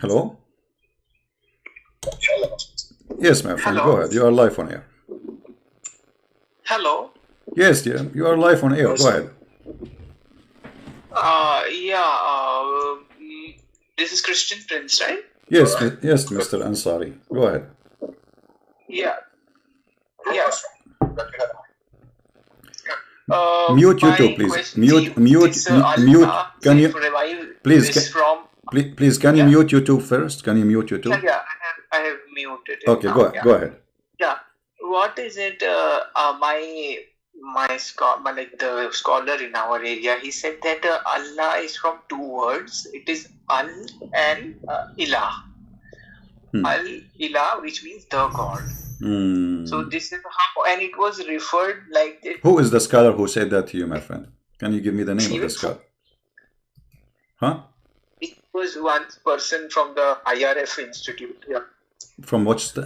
Hello? Yes, my friend, go Hello. ahead. You are live on air. Hello. Yes, dear, you are live on air. Go ahead. Yeah. This is Christian Prince, right? Yes, yes, Mr. Ansari. Go ahead. Yeah. Yeah. Mute YouTube, My please. question to you is Mute. Allah Can safe you, revive please, is from. please, can you Yeah. mute YouTube first? Can you mute Yeah. YouTube? Yeah. I have muted it Okay, now. Yeah. go ahead. Yeah. What is it? My like the scholar in our area, he said that Allah is from two words. It is Al and Ilah. Al Ilah, which means the God. So this is how, and it was referred like that. Who is the scholar who said that to you, my friend? Can you give me the name of the Even scholar? Huh? it was one person from the IRF Institute. Yeah. From what? Yeah,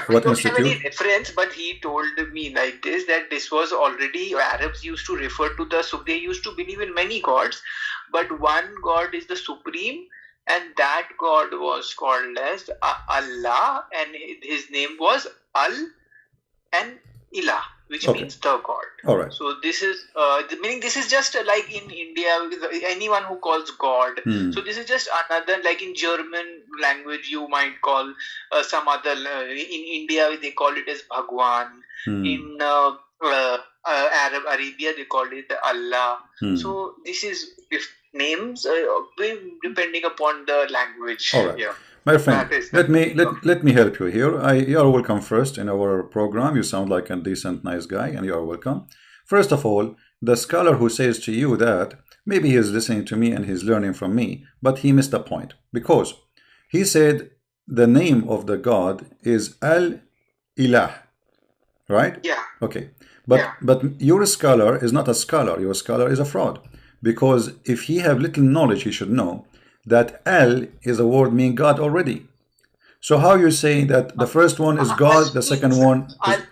I What don't have any institute? reference, but he told me like this, that this was already Arabs used to refer to so they used to believe in many gods, but one God is the supreme, and that God was called as Allah, and his name was Al and Ilah, which Okay. means the God. All right. So this is meaning this is just like in India, anyone who calls God. So this is just another, like in German language you might call some other. In India they call it as Bhagwan. In Arabia they call it Allah. So this is names depending upon the language. All right. Yeah. My friend, let me help you here. You are welcome first in our program. You sound like a decent, nice guy, and you are welcome. First of all, the scholar who says to you that maybe he is listening to me and he's learning from me, but he missed the point, because he said the name of the God is Al Ilah, right? Yeah. Okay. But your scholar is not a scholar. Your scholar is a fraud, because if he have little knowledge, he should know that Al is a word meaning God already. So how you say that the first one is God, the second one is...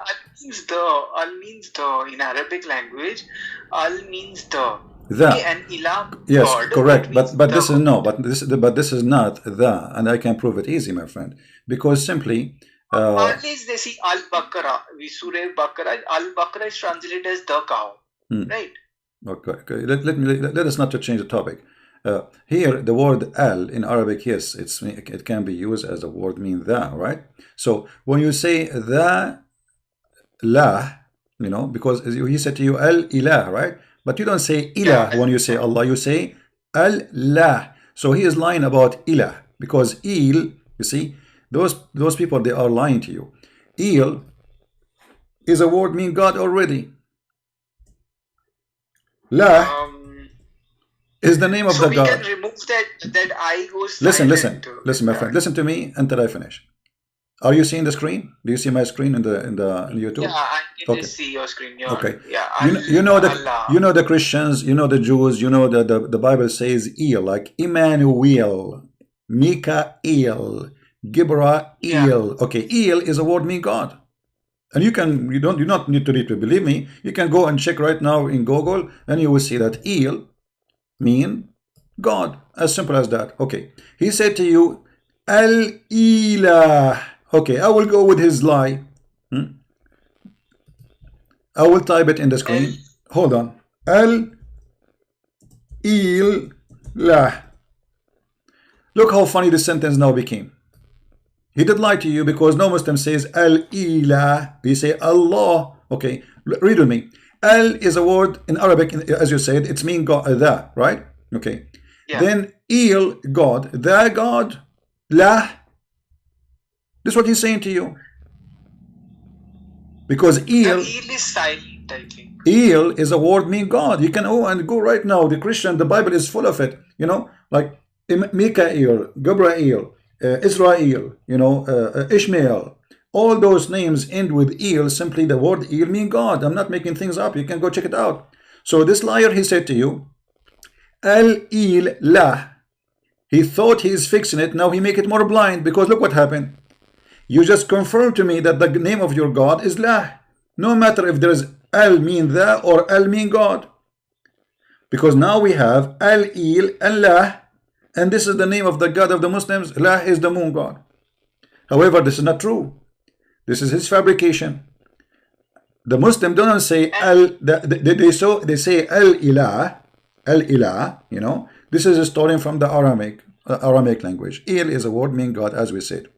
Al means the in Arabic language. Al means the. The. Okay, and Ilah, yes, God. correct. But this is no. But this is not the, and I can prove it easy, my friend, because simply. Al is they see Al Baqarah. We Surah Baqarah. Al Baqarah is translated as the cow, right? Okay. Let us not to change the topic. Here, the word al in Arabic, yes, it can be used as a word mean the, right? So when you say the la, you know, because he said to you al ilah, right? But you don't say ilah when you say Allah, you say al la. So he is lying about ilah, because il, you see, those people, they are lying to you. Il is a word mean God already. La is the name of the God. So we can remove that I goes listen, silent. Listen, my friend. Listen to me until I finish. Are you seeing the screen? Do you see my screen in YouTube? Yeah, I can just see your screen. Okay. Yeah. You know the Christians, you know the Jews, you know the Bible says El, like Emmanuel, Mikael, Gibrael. Yeah. Okay, El is a word meaning God. And you do not need to believe me. You can go and check right now in Google, and you will see that El mean God. As simple as that. Okay. He said to you, Al-Ilah. Okay, I will go with his lie. I will type it in the screen. Hold on. Al-Ilah. Look how funny the sentence now became. He did lie to you, because no Muslim says Al-Ilah. We say Allah. Okay, read with me. Al is a word in Arabic, as you said, it's mean God, the, right? Okay. Yeah. Then Il, God, the God, La. This is what he's saying to you. Because Il is silent, I think. Il is a word mean God. You can go right now. The Christian, the Bible is full of it. You know, like Mikael, Gabriel, Israel, you know, Ishmael. All those names end with Il. Simply the word Il mean God. I'm not making things up. You can go check it out. So this liar, he said to you, Al-Il-La. He thought he is fixing it. Now he make it more blind, because look what happened. You just confirmed to me that the name of your God is La. No matter if there is Al mean the or Al mean God. Because now we have Al-Il and La. and this is the name of the God of the Muslims. La is the moon god. However, this is not true. This is his fabrication. The Muslim don't say al. They say al ilah, al ilah. You know, this is a story from the Aramaic language. Il is a word meaning God, as we said.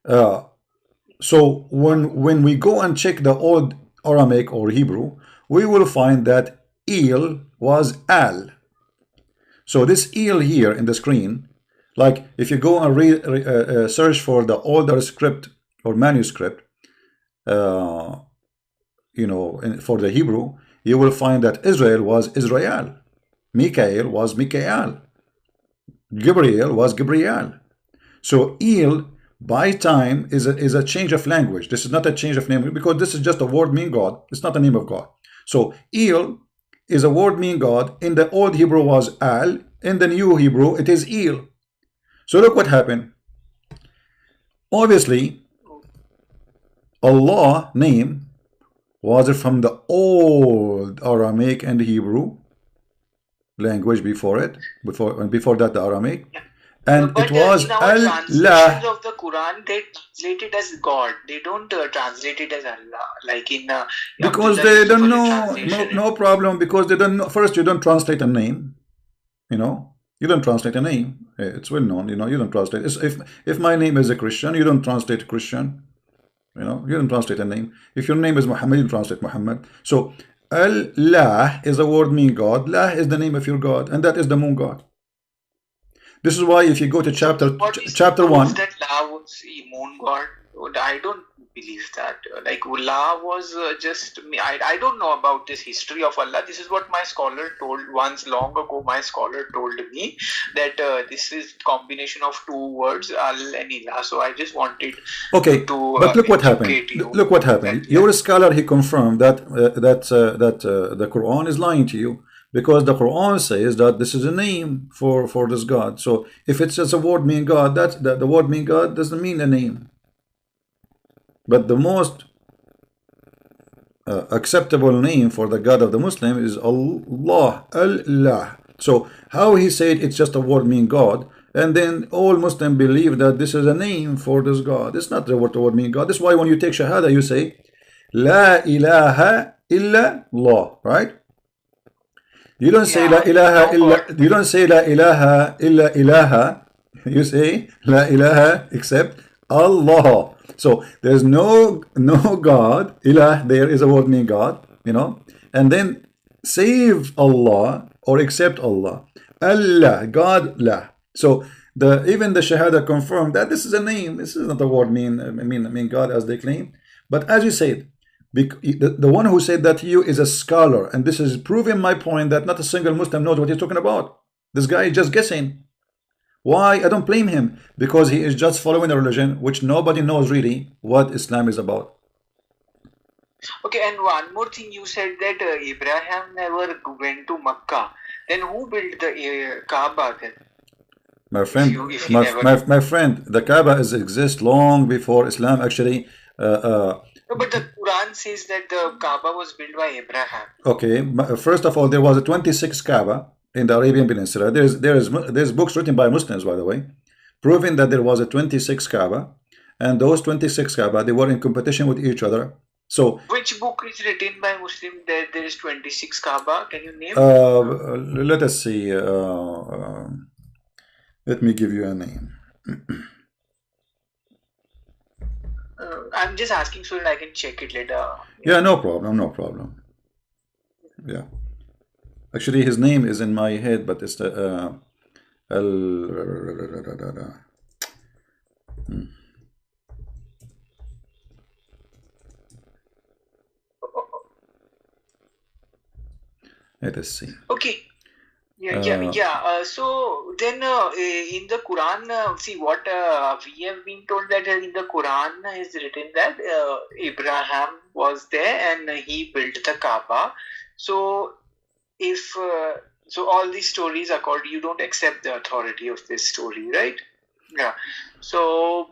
So when we go and check the old Aramaic or Hebrew, we will find that il was al. So this il here in the screen, like if you go and read, search for the older script or manuscript, you know, for the Hebrew, you will find that Israel was Israel, Mikael was Mikael, Gabriel was Gabriel. So il by time is a change of language. This is not a change of name, because this is just a word meaning God. It's not a name of God. So il is a word meaning God. In the old Hebrew was al. In the new Hebrew it is il. So look what happened. Obviously, Allah name was from the old Aramaic and Hebrew language before it, before that the Aramaic, and but it was in our translations of the Quran, they translate it as God. They don't translate it as Allah, like in because they don't know. No problem, because they don't know. First, you don't translate a name. You know, you don't translate a name. It's well known. You know, you don't translate. If my name is a Christian, you don't translate Christian. You know, you don't translate a name. If your name is Muhammad, you translate Muhammad. So Allah is a word meaning God. La is the name of your God, and that is the moon God. This is why if you go to chapter 1, that La was a moon god. I don't believe that. Like La was just me. I don't know about this history of Allah. This is what my scholar told once long ago. My scholar told me that this is combination of two words, Al and Ilah. So I just wanted to but look what happened. Look what happened. Your scholar, he confirmed that the Quran is lying to you, because the Quran says that this is a name for this God. So if it's just a word meaning God, that the word meaning God doesn't mean a name. But the most acceptable name for the God of the Muslim is Allah, Allah. So how he said it's just a word meaning God, and then all Muslims believe that this is a name for this God. It's not the word meaning God. This is why when you take Shahada, you say La ilaha illa Allah, right? You don't say La ilaha illa. You don't say La ilaha illa ilaha. You say La ilaha except Allah. So there's no God. Ilah there is a word meaning God, you know, and then save Allah or accept Allah. Allah, God, La. So even the Shahada confirmed that this is a name. This is not a word mean God as they claim. But as you said, the one who said that to you is a scholar, and this is proving my point that not a single Muslim knows what he's talking about. This guy is just guessing. Why? I don't blame him, because he is just following a religion which nobody knows really what Islam is about. Okay, and one more thing, you said that Abraham never went to Makkah. Then who built the Kaaba then? My friend, my friend, the Kaaba exists long before Islam actually. No, but the Quran says that the Kaaba was built by Abraham. Okay, first of all, there was a 26 Kaaba in the Arabian Peninsula. There's books written by Muslims, by the way, proving that there was a 26 Kaaba, and those 26 Kaaba, they were in competition with each other. So which book is written by Muslim that there is 26 Kaaba? Can you name? Let us see. Let me give you a name. I'm just asking so that I can check it later. Yeah, no problem, no problem. Yeah. Actually, his name is in my head, but it's the let us see. Okay. So then in the Quran, see what we have been told that in the Quran is written that Abraham was there and he built the Kaaba. So if so all these stories according, you don't accept the authority of this story, right? Yeah. So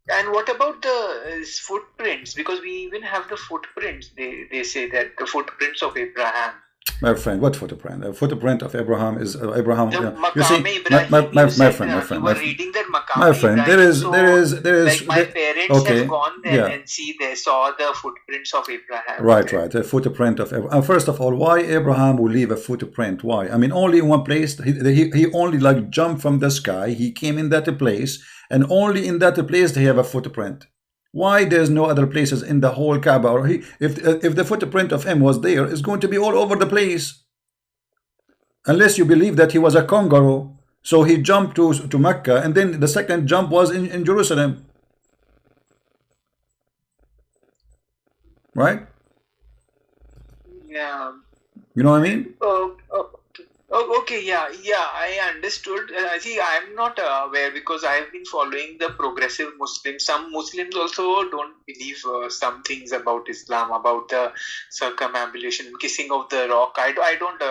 and what about the footprints? Because we even have the footprints. They say that the footprints of Abraham. My friend, what footprint? A footprint of Abraham is Abraham. The You see, Maqam Ibrahim, you my said friend, my you friend, were reading that my Maqam friend. Ibrahim. So, There like is. my parents have Okay, gone there yeah. and see they saw the footprints of Abraham Right, there. right. A footprint of Abraham. First of all, why Abraham will leave a footprint? Why? I mean, only in one place. He only like jumped from the sky. He came in that place, and only in that place they have a footprint. Why there's no other places in the whole Kaaba? Or if the footprint of him was there, it's going to be all over the place. Unless you believe that he was a kangaroo, so he jumped to Mecca, and then the second jump was in Jerusalem, right? Yeah. You know what I mean? Okay, yeah, I understood. I see. I'm not aware because I have been following the progressive Muslims. Some Muslims also don't believe some things about Islam, about the circumambulation, kissing of the rock. I don't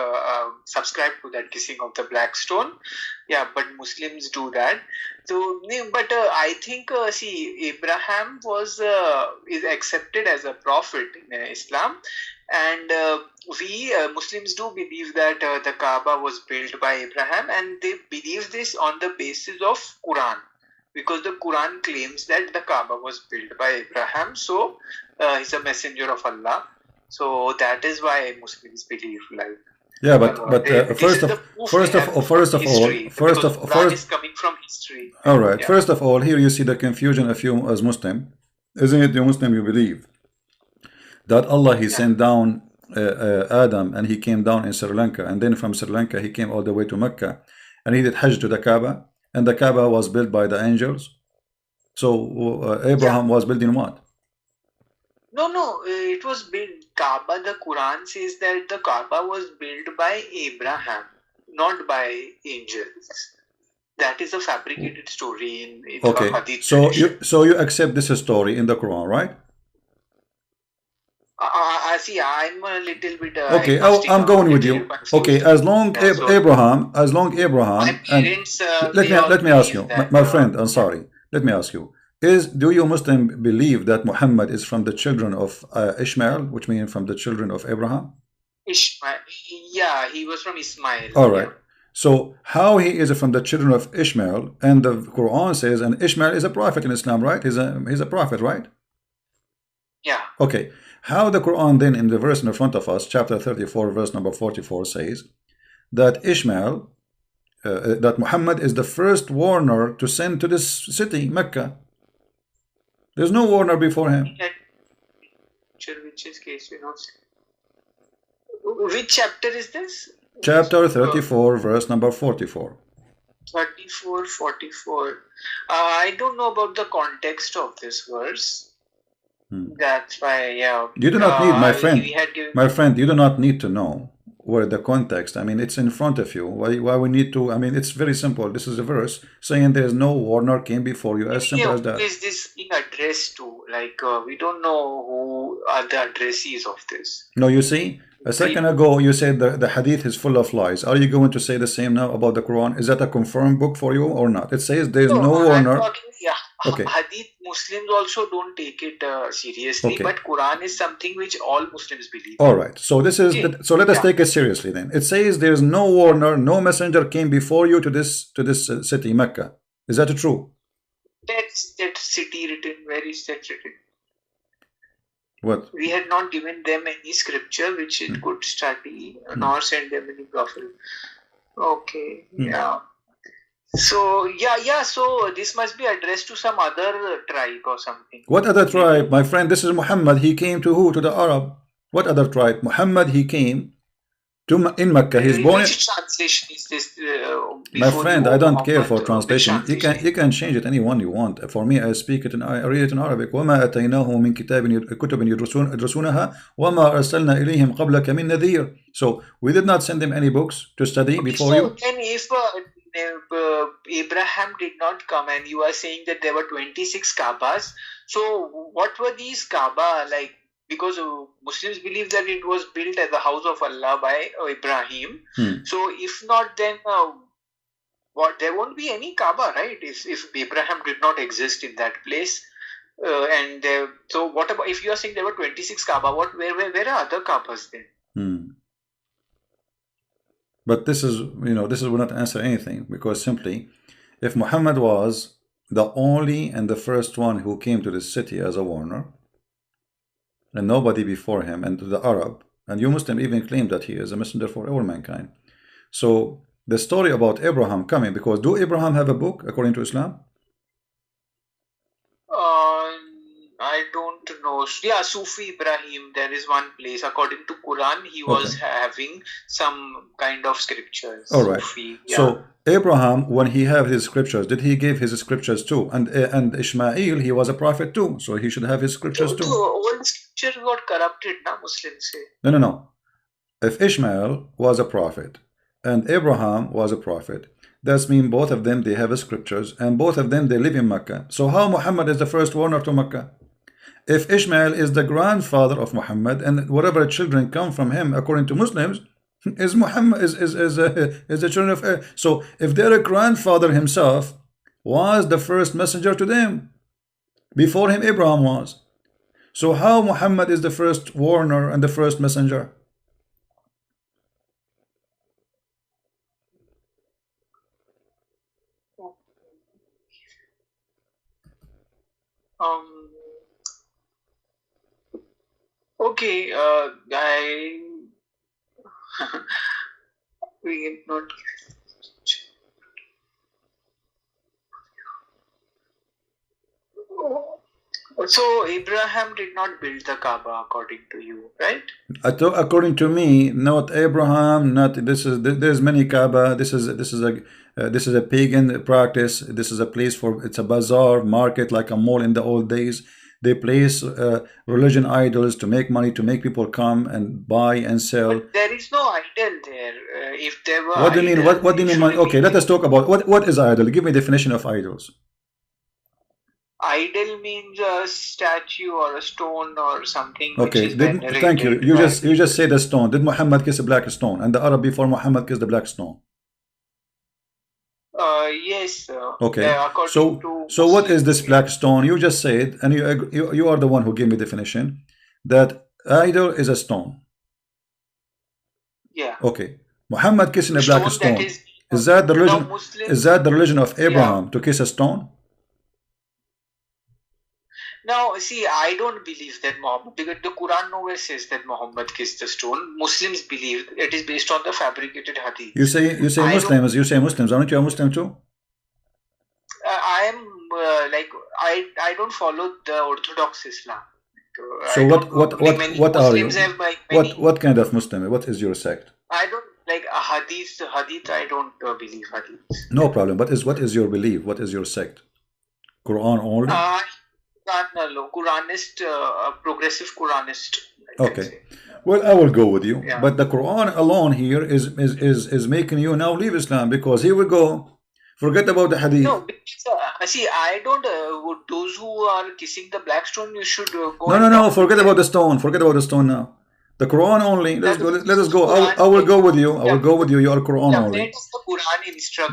subscribe to that kissing of the black stone. Yeah, but Muslims do that. So, but I think, see, Abraham is accepted as a prophet in Islam, and we Muslims do believe that the Kaaba was built by Abraham, and they believe this on the basis of Quran, because the Quran claims that the Kaaba was built by Abraham. So he's a messenger of Allah. So that is why Muslims believe like. Yeah, but This is the proof they have from history, because Quran is coming from history. All right. Yeah. First of all, here you see the confusion of you as Muslim. Isn't it the Muslim you believe that Allah he sent down Adam, and he came down in Sri Lanka, and then from Sri Lanka he came all the way to Mecca, and he did Hajj to the Kaaba, and the Kaaba was built by the angels. So Abraham was building what? No, it was built. Kaaba, the Quran says that the Kaaba was built by Abraham, not by angels. That is a fabricated story in Okay. Hadith So you accept this story in the Quran, right? I see. I'm a little bit. Okay, I'm going with you. Okay, as long Abraham, my parents, let me ask you, my friend. I'm sorry. Let me ask you: do you Muslim believe that Muhammad is from the children of Ishmael, which means from the children of Abraham? Ishmael. Yeah, he was from Ismail. All right. So how he is from the children of Ishmael, and the Quran says, and Ishmael is a prophet in Islam, right? He's a prophet, right? Yeah. Okay. How the Quran then in the verse in front of us, chapter 34, verse number 44 says that Ishmael, that Muhammad is the first warner to send to this city, Mecca. There's no warner before him. Which is case, which chapter is this? Chapter 34, verse number 44. 34, 44. I don't know about the context of this verse. That's why, yeah. You do not need, my friend, you do not need to know where the context. I mean, it's in front of you. Why we need to? I mean, it's very simple. This is a verse saying there is no warner came before you. As simple as that. Who is this being addressed to? Like, we don't know who are the addressees of this. No, you see, a second ago you said the hadith is full of lies. Are you going to say the same now about the Quran? Is that a confirmed book for you or not? It says there is no warner. Okay. Hadith Muslims also don't take it seriously, but Quran is something which all Muslims believe. All right. So this is so let us take it seriously then. It says there is no warner, no messenger came before you to this city, Mecca. Is that true? That's that city written. Where is that written? What? We had not given them any scripture which it could study, nor send them any prophet. Okay. Yeah. So so this must be addressed to some other tribe or something. What other tribe, my friend? This is Muhammad. He came to who? To the Arab. What other tribe? Muhammad. He came to in Mecca. He's born. Which translation is this? My friend, I don't care for translation. You can change it any one you want. For me, I speak it I read it in Arabic. وما أتيناه من كتب يدرسونها وما أرسلنا إليهم قبلك من نذير. So we did not send them any books to study before you. Then if Abraham did not come, and you are saying that there were 26 Kaabas, so what were these Kaaba like? Because Muslims believe that it was built as the house of Allah by Ibrahim. So if not, then there won't be any Kaaba, right? If Abraham did not exist in that place. So what about if you are saying there were 26 Kaaba? Where are other Kaabas then? But this is, this will not answer anything, because simply, if Muhammad was the only and the first one who came to this city as a warner, and nobody before him, and to the Arab, and you Muslim even claim that he is a messenger for all mankind. So the story about Abraham coming, because do Abraham have a book according to Islam? I don't know. Yeah, Sufi Ibrahim, there is one place. According to Quran, he was having some kind of scriptures. All right. Sufi, yeah. So Abraham, when he have his scriptures, did he give his scriptures too? And Ishmael, he was a prophet too, so he should have his scriptures too. All scripture got corrupted, na Muslims say. No. If Ishmael was a prophet and Abraham was a prophet, that means both of them, they have scriptures, and both of them, they live in Mecca. So how Muhammad is the first warner to Mecca? If Ishmael is the grandfather of Muhammad, and whatever children come from him, according to Muslims, is Muhammad is the children of. So if their grandfather himself was the first messenger to them, before him Abraham was. So how Muhammad is the first warner and the first messenger? Okay, we not. So Abraham did not build the Kaaba, according to you, right? According to me, not Abraham, not this is. There's many Kaaba. This is a pagan practice. This is a place for, it's a bazaar market, like a mall in the old days. They place religion idols to make money, to make people come and buy and sell. But there is no idol there. If there were, what do you mean? What do you mean? Okay, let us talk about what is idol. Give me a definition of idols. Idol means a statue or a stone or something. Okay, thank you. You just said a stone. Did Muhammad kiss a black stone? And the Arab before Muhammad kissed the black stone? Yes. Okay. So what is this black stone? You just said, and you are the one who gave me definition, that idol is a stone. Yeah. Okay. Muhammad kissing a black stone. Is that the religion? Is that the religion of Abraham, to kiss a stone? Now, see, I don't believe that Muhammad, because the Quran nowhere says that Muhammad kissed the stone. Muslims believe it is based on the fabricated hadith. You say Muslims. You say Muslims. Aren't you a Muslim too? I am I don't follow the Orthodox Islam. So what are you? What kind of Muslim? What is your sect? I don't like hadith. I don't believe hadith. No problem. What is your belief? What is your sect? Quran only? Quranist, progressive Quranist. Okay. Well, I will go with you. Yeah. But the Quran alone here is making you now leave Islam, because here we go. Forget about the hadith. No, see, I don't. Those who are kissing the black stone, you should go. No. Forget about the stone. Forget about the stone now. The Quran only. Let us go. I will go with you. I will go with you. You are Quran only.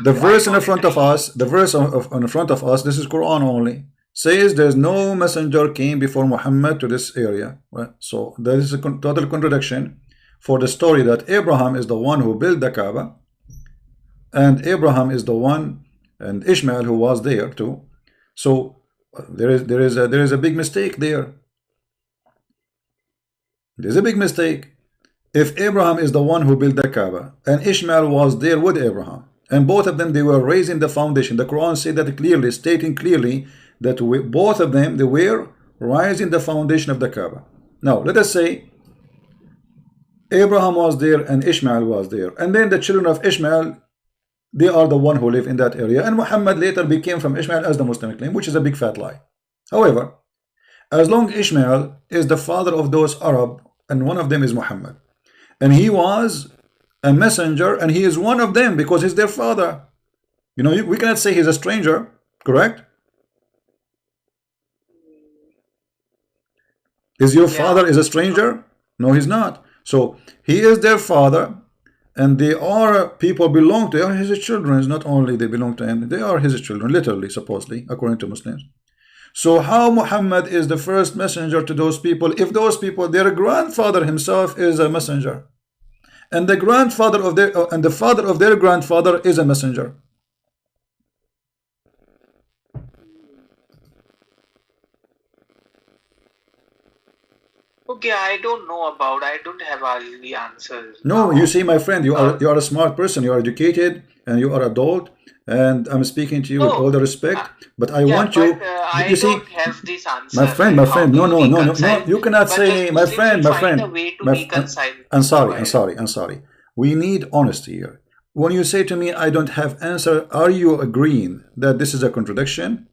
The verse in front of us. The verse in front of us. This is Quran only. Says there's no messenger came before Muhammad to this area. Right? So there is a total contradiction for the story that Abraham is the one who built the Kaaba, and Abraham is the one, and Ishmael who was there too. So there is a big mistake there. There's a big mistake. If Abraham is the one who built the Kaaba, and Ishmael was there with Abraham, and both of them, they were raising the foundation. The Quran said that clearly, stating clearly that both of them, they were rising the foundation of the Kaaba. Now, let us say Abraham was there and Ishmael was there, and then the children of Ishmael, they are the one who live in that area, and Muhammad later became from Ishmael, as the Muslim claim, which is a big fat lie. However, as long as Ishmael is the father of those Arab, and one of them is Muhammad, and he was a messenger, and he is one of them because he's their father. You know, we cannot say he's a stranger, correct? Is your father is a stranger? No, he's not. So he is their father, and they are people belong to, they are his children. It's not only they belong to him, they are his children, literally, supposedly, according to Muslims. So how Muhammad is the first messenger to those people, if those people, their grandfather himself is a messenger, and the grandfather of their and the father of their grandfather is a messenger. Okay, I don't know about. I don't have all the answers No, you now. see, my friend, Uh, you are a smart person, you are educated, and you are adult, and I'm speaking to you with all no, the uh, respect. But I yeah, want but you, you I see, don't have this my answer. friend, Like, my how friend, do no, you no, no, no, no, reconcile? you cannot But the say, Muslims will my find a friend, way to reconcile. I'm So sorry, I'm sorry, I'm sorry. We need honesty here. When you say to me, I don't have answer, are you agreeing that this is a contradiction?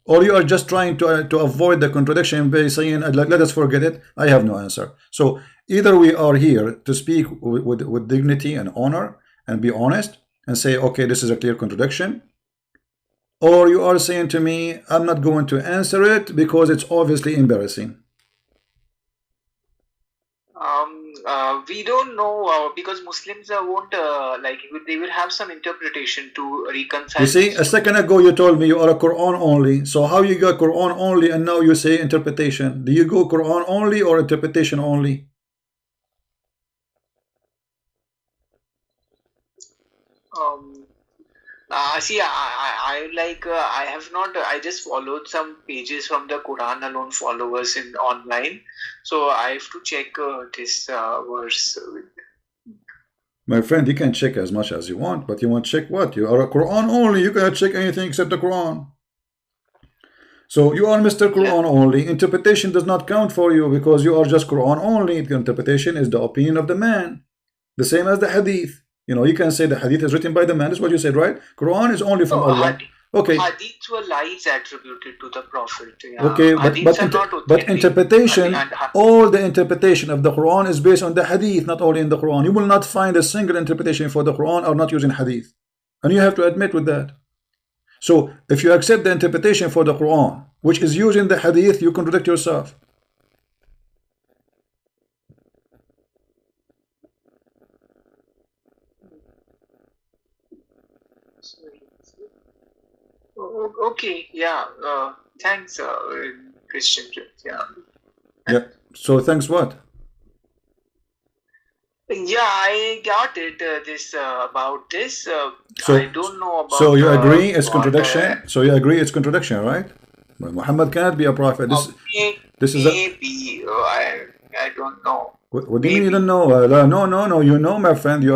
Or you are just trying to avoid the contradiction by saying, let us forget it, I have no answer. So either we are here to speak with dignity and honor and be honest and say, okay, this is a clear contradiction, or you are saying to me, I'm not going to answer it because it's obviously embarrassing. we don't know because Muslims won't like they will have some interpretation to You reconcile see, these a two second things. ago you told me you are a Quran only. So how you got Quran only and now you say interpretation? Do you go Quran only or interpretation only? Um, See, I like I have not. I just followed some pages from the Quran alone followers in online, so I have to check this verse. My friend, you can check as much as you want, but you want to check what? You are a Quran only. You cannot check anything except the Quran. So you are Mr. Yeah. Quran only. Interpretation does not count for you because you are just Quran only. The interpretation is the opinion of the man. The same as the Hadith. You know, you can say the Hadith is written by the man. That's what you said, right? Quran is only from No, Allah. Okay, hadiths were lies attributed to the Prophet. Yeah, okay, hadiths are not but authentic. interpretation, And all the interpretation of the Quran is based on the Hadith, not only in the Quran. You will not find a single interpretation for the Quran or not using Hadith, and you have to admit with that. So if you accept the interpretation for the Quran, which is using the Hadith, you contradict yourself. okay, yeah. Thanks, Christian. Yeah. Yeah. So thanks what? Yeah, I got it. This about this. I So don't know so about you agree it's God. contradiction? So you agree it's contradiction, right? Well, Muhammad cannot be a prophet. This is a Maybe I don't know. what do you mean you don't Maybe. know? No, no, no. You know, my friend. You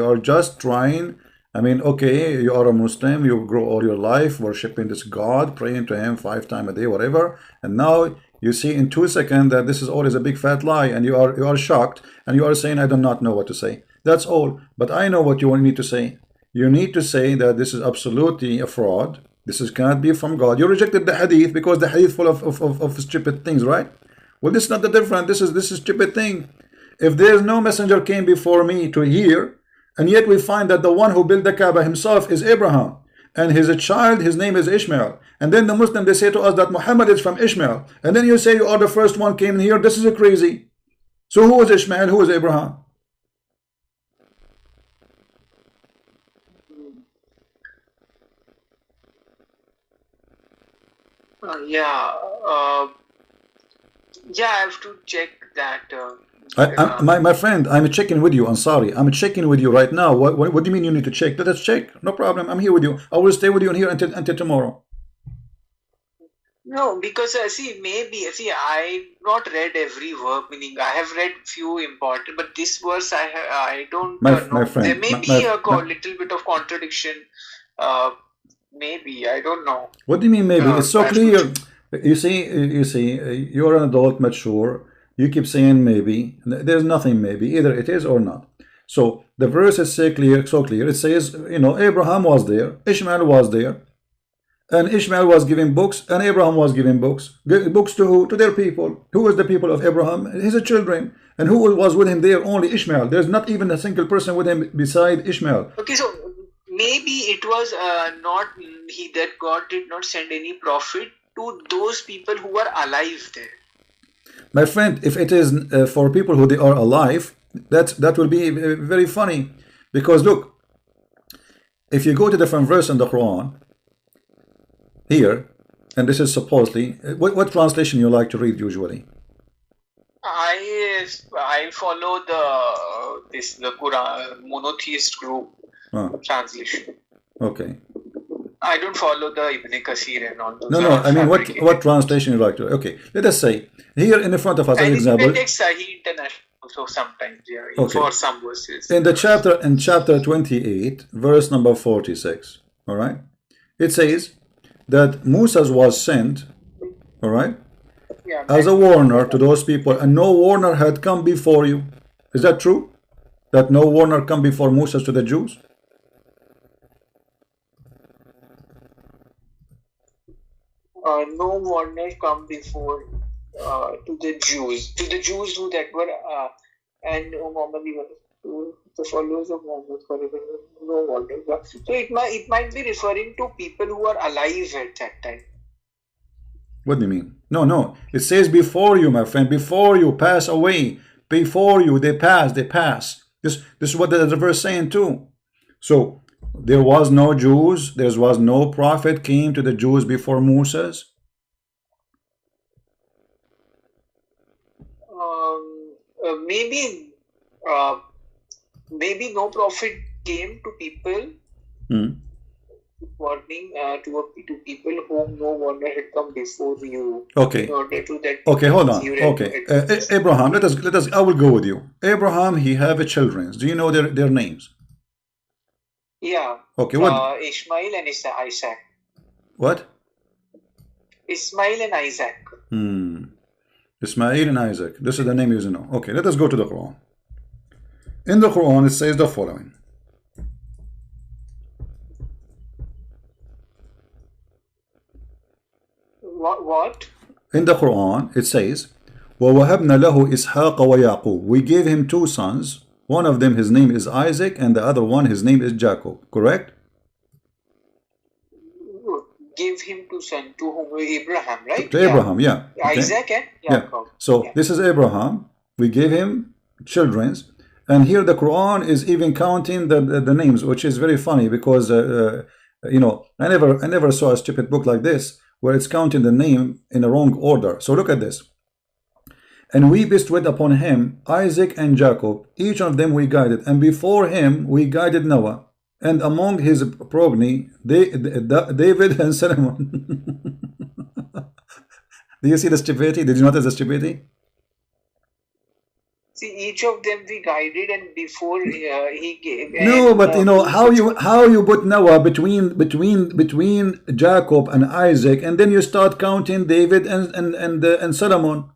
are just trying. I mean, okay, you are a Muslim. You grow all your life worshiping this God, praying to Him 5 times a day, whatever. And now you see in 2 seconds that this is always a big fat lie, and you are shocked, and you are saying, "I do not know what to say." That's all. But I know what you want me to say. You need to say that this is absolutely a fraud. This is cannot be from God. You rejected the Hadith because the Hadith full of stupid things, right? Well, this is not the different. This is stupid thing. If there is no messenger came before me to hear, and yet we find that the one who built the Kaaba himself is Abraham, and his child, his name is Ishmael. And then the Muslim they say to us that Muhammad is from Ishmael, and then you say you are the first one came in here. This is a crazy. So who is Ishmael? Who is Abraham? Yeah. Yeah, I have to check that. My friend, I'm checking with you. I'm sorry. I'm checking with you right now. What do you mean you need to check? Let us check. No problem. I'm here with you. I will stay with you in here until tomorrow. No, because I've not read every verb. Meaning, I have read few important, but this verse I don't My know. There friend, may be a little bit of contradiction. Uh, Maybe I don't know. what do you mean maybe? It's so I have to clear. You see, you're an adult, mature. You keep saying maybe. There's nothing maybe. Either it is or not. So the verse is so clear, so clear. It says, you know, Abraham was there, Ishmael was there, and Ishmael was giving books, and Abraham was giving books. Books to who? To their people. Who was the people of Abraham? His children. And who was with him there? Only Ishmael. There's not even a single person with him beside Ishmael. Okay, so maybe it was not he that God did not send any prophet to those people who were alive there. My friend, if it is for people who they are alive, that will be very funny. Because look, if you go to different verse in the Quran, here, and this is supposedly, what translation you like to read usually? I follow the Quran monotheist group translation. Okay. I don't follow the Ibn Kathir and all those. No, I mean, what translation you like to? Okay, let us say here in the front of us, as an example. It takes Sahih International also sometimes, for some verses. In chapter 28, verse number 46. All right, it says that Moses was sent, all right, as a warner to those people, and no warner had come before you. Is that true? That no warner come before Moses to the Jews? No warner come before to the Jews who that were and Muhammad, to the followers of Muhammad. No warner. So it might be referring to people who are alive at that time. What do you mean? No. It says before you, my friend. Before you pass away. Before you, they pass. This is what the verse is saying too. So there was no Jews. There was no prophet came to the Jews before Moses. Maybe no prophet came to people. Warning to people whom no warner had come before you. Okay. In order to that. Okay, hold on. Okay, Abraham. Let us. I will go with you. Abraham. He have children. Do you know their names? Yeah. Okay. What? Ishmael and Isaac. What? Ismail and Isaac. Ismail and Isaac. This is the name you know. Okay. Let us go to the Quran. In the Quran, it says the following. What? In the Quran, it says, وَوَهَبْنَا لَهُ إِسْحَاقَ وَيَعْقُوبَ. We gave him two sons. One of them, his name is Isaac, and the other one, his name is Jacob. Correct? Give him two sons to whom? Abraham, right? To Abraham, yeah. Okay. Isaac and Jacob. So this is Abraham. We gave him children. And here the Quran is even counting the names, which is very funny because, you know, I never saw a stupid book like this, where it's counting the name in the wrong order. So look at this. And we bestowed upon him Isaac and Jacob, each of them we guided, and before him we guided Noah, and among his progeny David and Solomon. Do you see the stupidity? Did you notice the stupidity? See, each of them we guided, and before he gave. No, but you know how you put Noah between Jacob and Isaac, and then you start counting David and Solomon.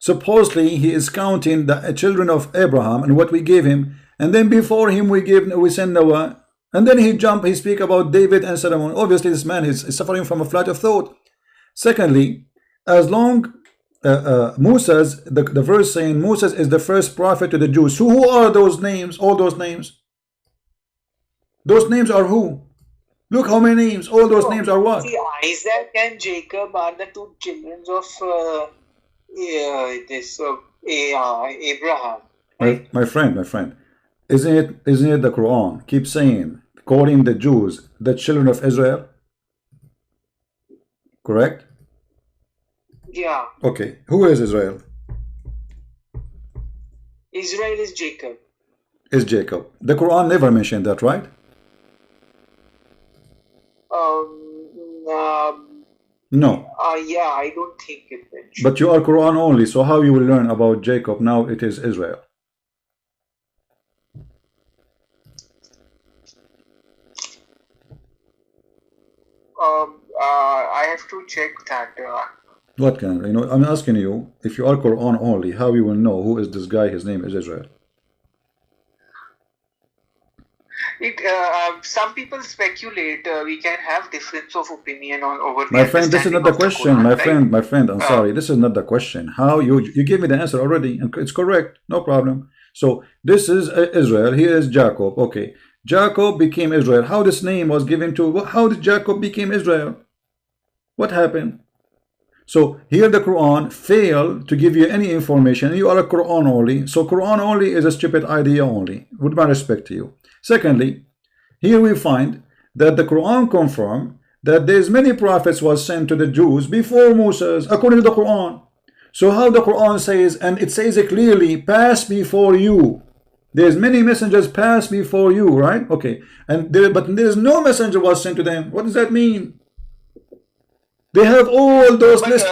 Supposedly he is counting the children of Abraham and what we gave him, and then before him we send Noah, and then he speak about David and Solomon. Obviously this man is suffering from a flight of thought. Secondly, as long Moses, the verse saying Moses is the first prophet to the Jews. So who are those names? All those names. Those names are who? Look how many names. All those names are what? See, Isaac and Jacob are the two children of Abraham. Right? My friend. Isn't it the Quran keep saying, calling the Jews the children of Israel? Correct? Yeah. Okay. Who is Israel? Israel is Jacob. Is Jacob. The Quran never mentioned that, right? No. Yeah, I don't think it mentioned. But you are Quran only, so how you will learn about Jacob now it is Israel? I have to check that. What can you know? I'm asking you, if you are Quran only, how you will know who is this guy? His name is Israel. Some people speculate. We can have difference of opinion on over. My friend, this is not the question. Quran, my friend. I'm sorry. This is not the question. How you gave me the answer already, and it's correct. No problem. So this is Israel. Here is Jacob. Okay, Jacob became Israel. How this name was given to? How did Jacob become Israel? What happened? So here the Quran failed to give you any information. You are a Quran only. So Quran only is a stupid idea only. With my respect to you. Secondly, here we find that the Quran confirm that there's many prophets was sent to the Jews before Moses, according to the Quran. So how the Quran says, and it says it clearly, pass before you. there's many messengers passed before you, right? Okay, and but there's no messenger was sent to them. What does that mean? They have all those But lists.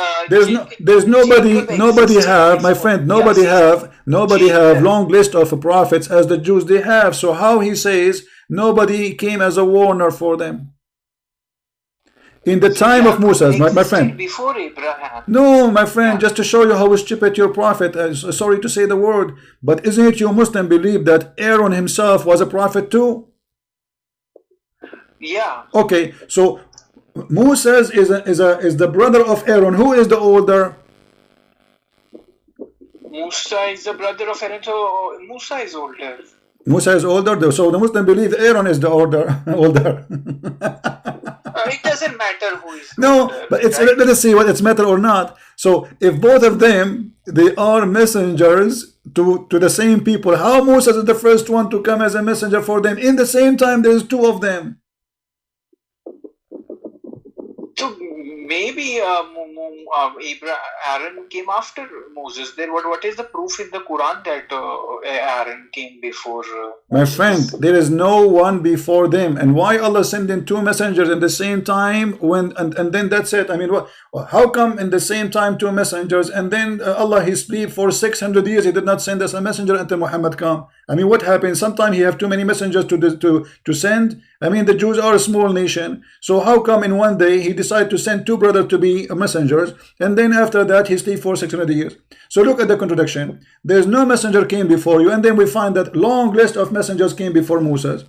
There's nobody existed have, my before. friend, Yeah, see, nobody have Jacob. long list of prophets as the Jews they have. So how he says nobody came as a warner for them? In the So time of Jacob Moses, my existed friend. before Abraham. No, my friend, Yeah. just to show you how stupid your prophet is. Sorry to say the word, but isn't it you Muslim believe that Aaron himself was a prophet too? Yeah. Okay, so Moses is the brother of Aaron. Who is the older? Musa is the brother of Aaron, so Musa is older. Musa is older, so the Muslim believe Aaron is the older. It doesn't matter who is No, older, but it's right? let us see what it's matter or not. So if both of them they are messengers to the same people, how Moses is the first one to come as a messenger for them? In the same time, there's two of them. So maybe Aaron came after Moses. Then what is the proof in the Quran that Aaron came before My Moses? friend, there is no one before them. And why Allah sending two messengers in the same time when and then that's it? I mean, what? How come in the same time two messengers and then Allah he sleep for 600 years he did not send us a messenger until Muhammad come? I mean, what happened? Sometimes he have too many messengers to send. I mean, the Jews are a small nation, so how come in one day he decided to send two brothers to be messengers, and then after that he sleep for 600 years? So look at the contradiction. There's no messenger came before you, and then we find that long list of messengers came before Moses.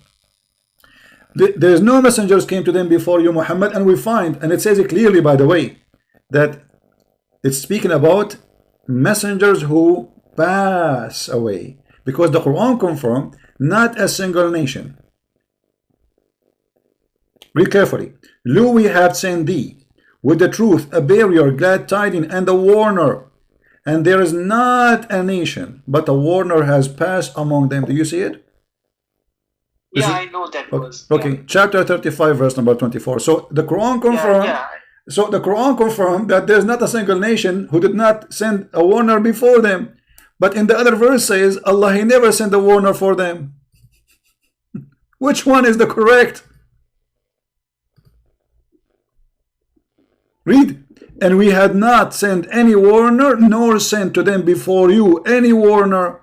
There's no messengers came to them before you, Muhammad, and we find, and it says it clearly, by the way, that it's speaking about messengers who pass away, because the Quran confirmed not a single nation. Read carefully. Lo, we have sent thee with the truth, a barrier, glad tidings, and a warner. And there is not a nation, but a warner has passed among them. Do you see it? Yeah, I know that was. Okay, Yeah. chapter 35, verse number 24. So the Quran confirmed. Yeah. So the Quran confirmed that there's not a single nation who did not send a warner before them. But in the other verse says, Allah he never sent a warner for them. Which one is the correct? Read. And we had not sent any warner, nor sent to them before you any warner.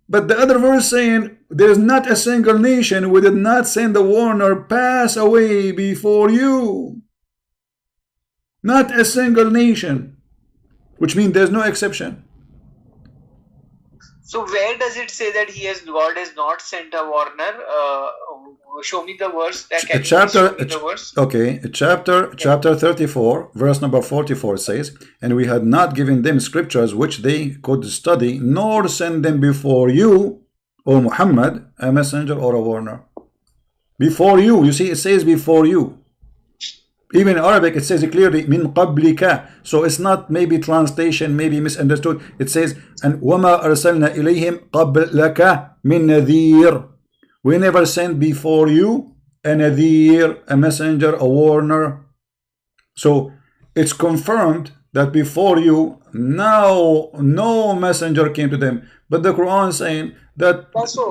But the other verse saying, there is not a single nation we did not send a warner pass away before you. Not a single nation. Which means there's no exception. So where does it say that God has not sent a warner? Show me the verse. Can you show me the verse? Okay, chapter 34, verse number 44 says, and we had not given them scriptures which they could study, nor send them before you, O Muhammad, a messenger or a warner. Before you, you see, it says before you. Even in Arabic, it says it clearly, min qablika. So it's not maybe translation, maybe misunderstood. It says, and wama arsalna ilayhim qablaka min nadhir. We never sent before you a nadhir, a messenger, a warner. So it's confirmed that before you, no messenger came to them. But the Quran is saying that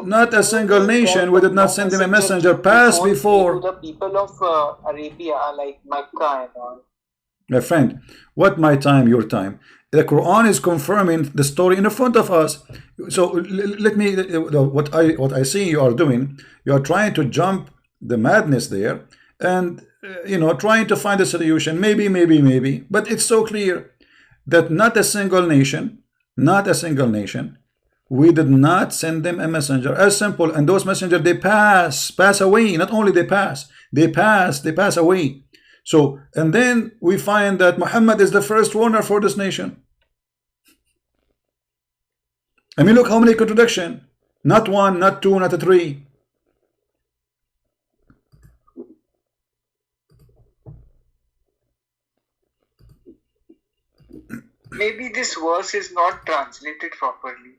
not a single nation, we did not send them a messenger pass before. The people of Arabia, like Mecca and all. My friend, what my time, your time? The Quran is confirming the story in front of us. So let me, what I see you are doing, you are trying to jump the madness there, and trying to find a solution. Maybe, but it's so clear that not a single nation, we did not send them a messenger. As simple. And those messengers, they pass away. Not only they pass away. So, and then we find that Muhammad is the first warner for this nation. I mean, look how many contradictions. Not one, not two, not three. Maybe this verse is not translated properly.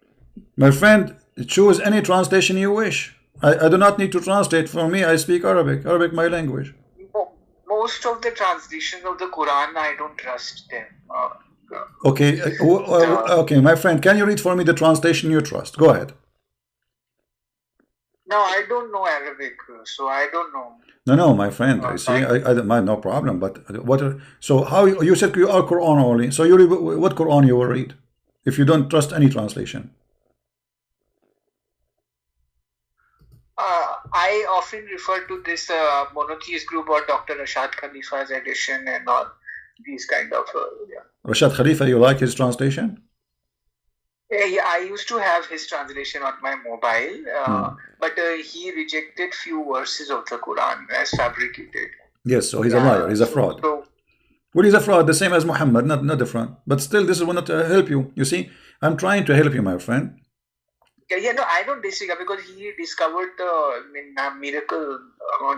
My friend, choose any translation you wish. I do not need to translate. For me, I speak Arabic. Arabic my language. Most of the translations of the Quran, I don't trust them. Okay, my friend, can you read for me the translation you trust? Go ahead. Now I don't know Arabic, so I don't know. No, my friend. I see. Like, No problem. But what? So how you said you are Quran only? So you what Quran you will read if you don't trust any translation? I often refer to this monotheist group or Dr. Rashad Khalifa's edition and all these kind of yeah. Rashad Khalifa, you like his translation? Yeah, I used to have his translation on my mobile, but he rejected few verses of the Quran as fabricated. Yes, so he's a liar. He's a fraud. Well, he's a fraud, the same as Muhammad, not different. But still, this will not help you. You see, I'm trying to help you, my friend. Yeah, no, I don't disagree because he discovered the miracle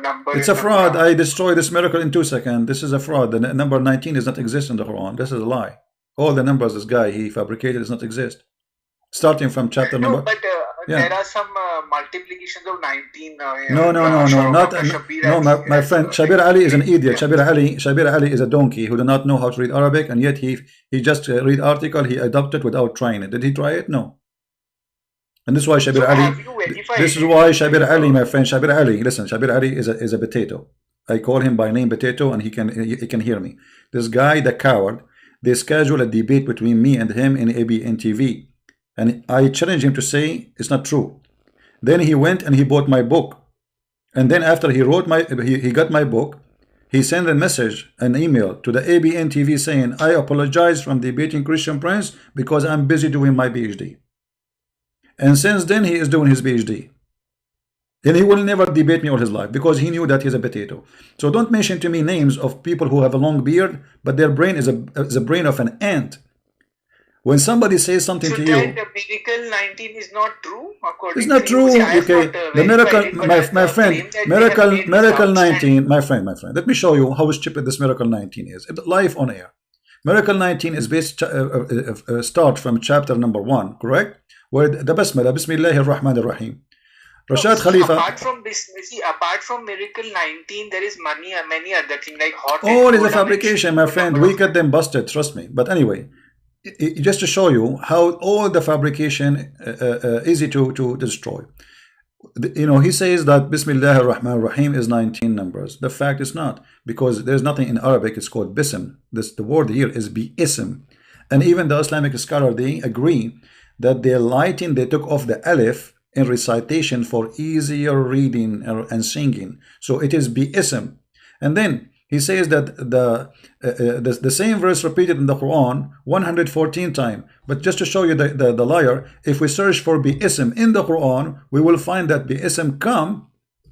number. It's a fraud. I destroy this miracle in 2 seconds. This is a fraud. The number 19 does not exist in the Quran. This is a lie. All the numbers this guy he fabricated does not exist. Starting from chapter number. No, but there are some multiplications of 19. No, my friend. Shabir Ali is an idiot. Shabir Ali is a donkey who do not know how to read Arabic, and yet he just read article. He adopted without trying it. Did he try it? No. And this is why Shabir Ali. This is why Shabir Ali, my friend, Shabir Ali. Listen, Shabir Ali is a potato. I call him by name Potato, and he can hear me. This guy, the coward. They schedule a debate between me and him in ABN TV, and I challenged him to say it's not true. Then he went and he bought my book, and then after he wrote he got my book, he sent a message, an email to the ABN TV saying, I apologize from debating Christian Prince because I'm busy doing my PhD. And since then, he is doing his PhD. And he will never debate me all his life because he knew that he's a potato. So don't mention to me names of people who have a long beard, but their brain is a brain of an ant. When somebody says something to you, the miracle 19 is not true. It's not true. Okay, the miracle, my friend, miracle 19, my friend. Let me show you how stupid this miracle 19 is. Live on air. Miracle 19 is based start from chapter number 1, correct? Where the Basmala, Bismillahir Rahmanir Rahim. Rashad Khalifa. Apart from miracle 19, there is many other things like hot. All is a fabrication, my friend. We get them busted, trust me. But anyway, just to show you how all the fabrication easy to destroy. You know, he says that Bismillahir Rahmanir Rahim is 19 numbers. The fact is not, because there's nothing in Arabic. It's called bism. The word here is bi-ism, and even the Islamic scholar, they agree that they took off the alif in recitation for easier reading and singing. So it is bi-ism. And then he says that the same verse repeated in the Quran 114 times. But just to show you the liar, if we search for bi-ism in the Quran, we will find that bi-ism come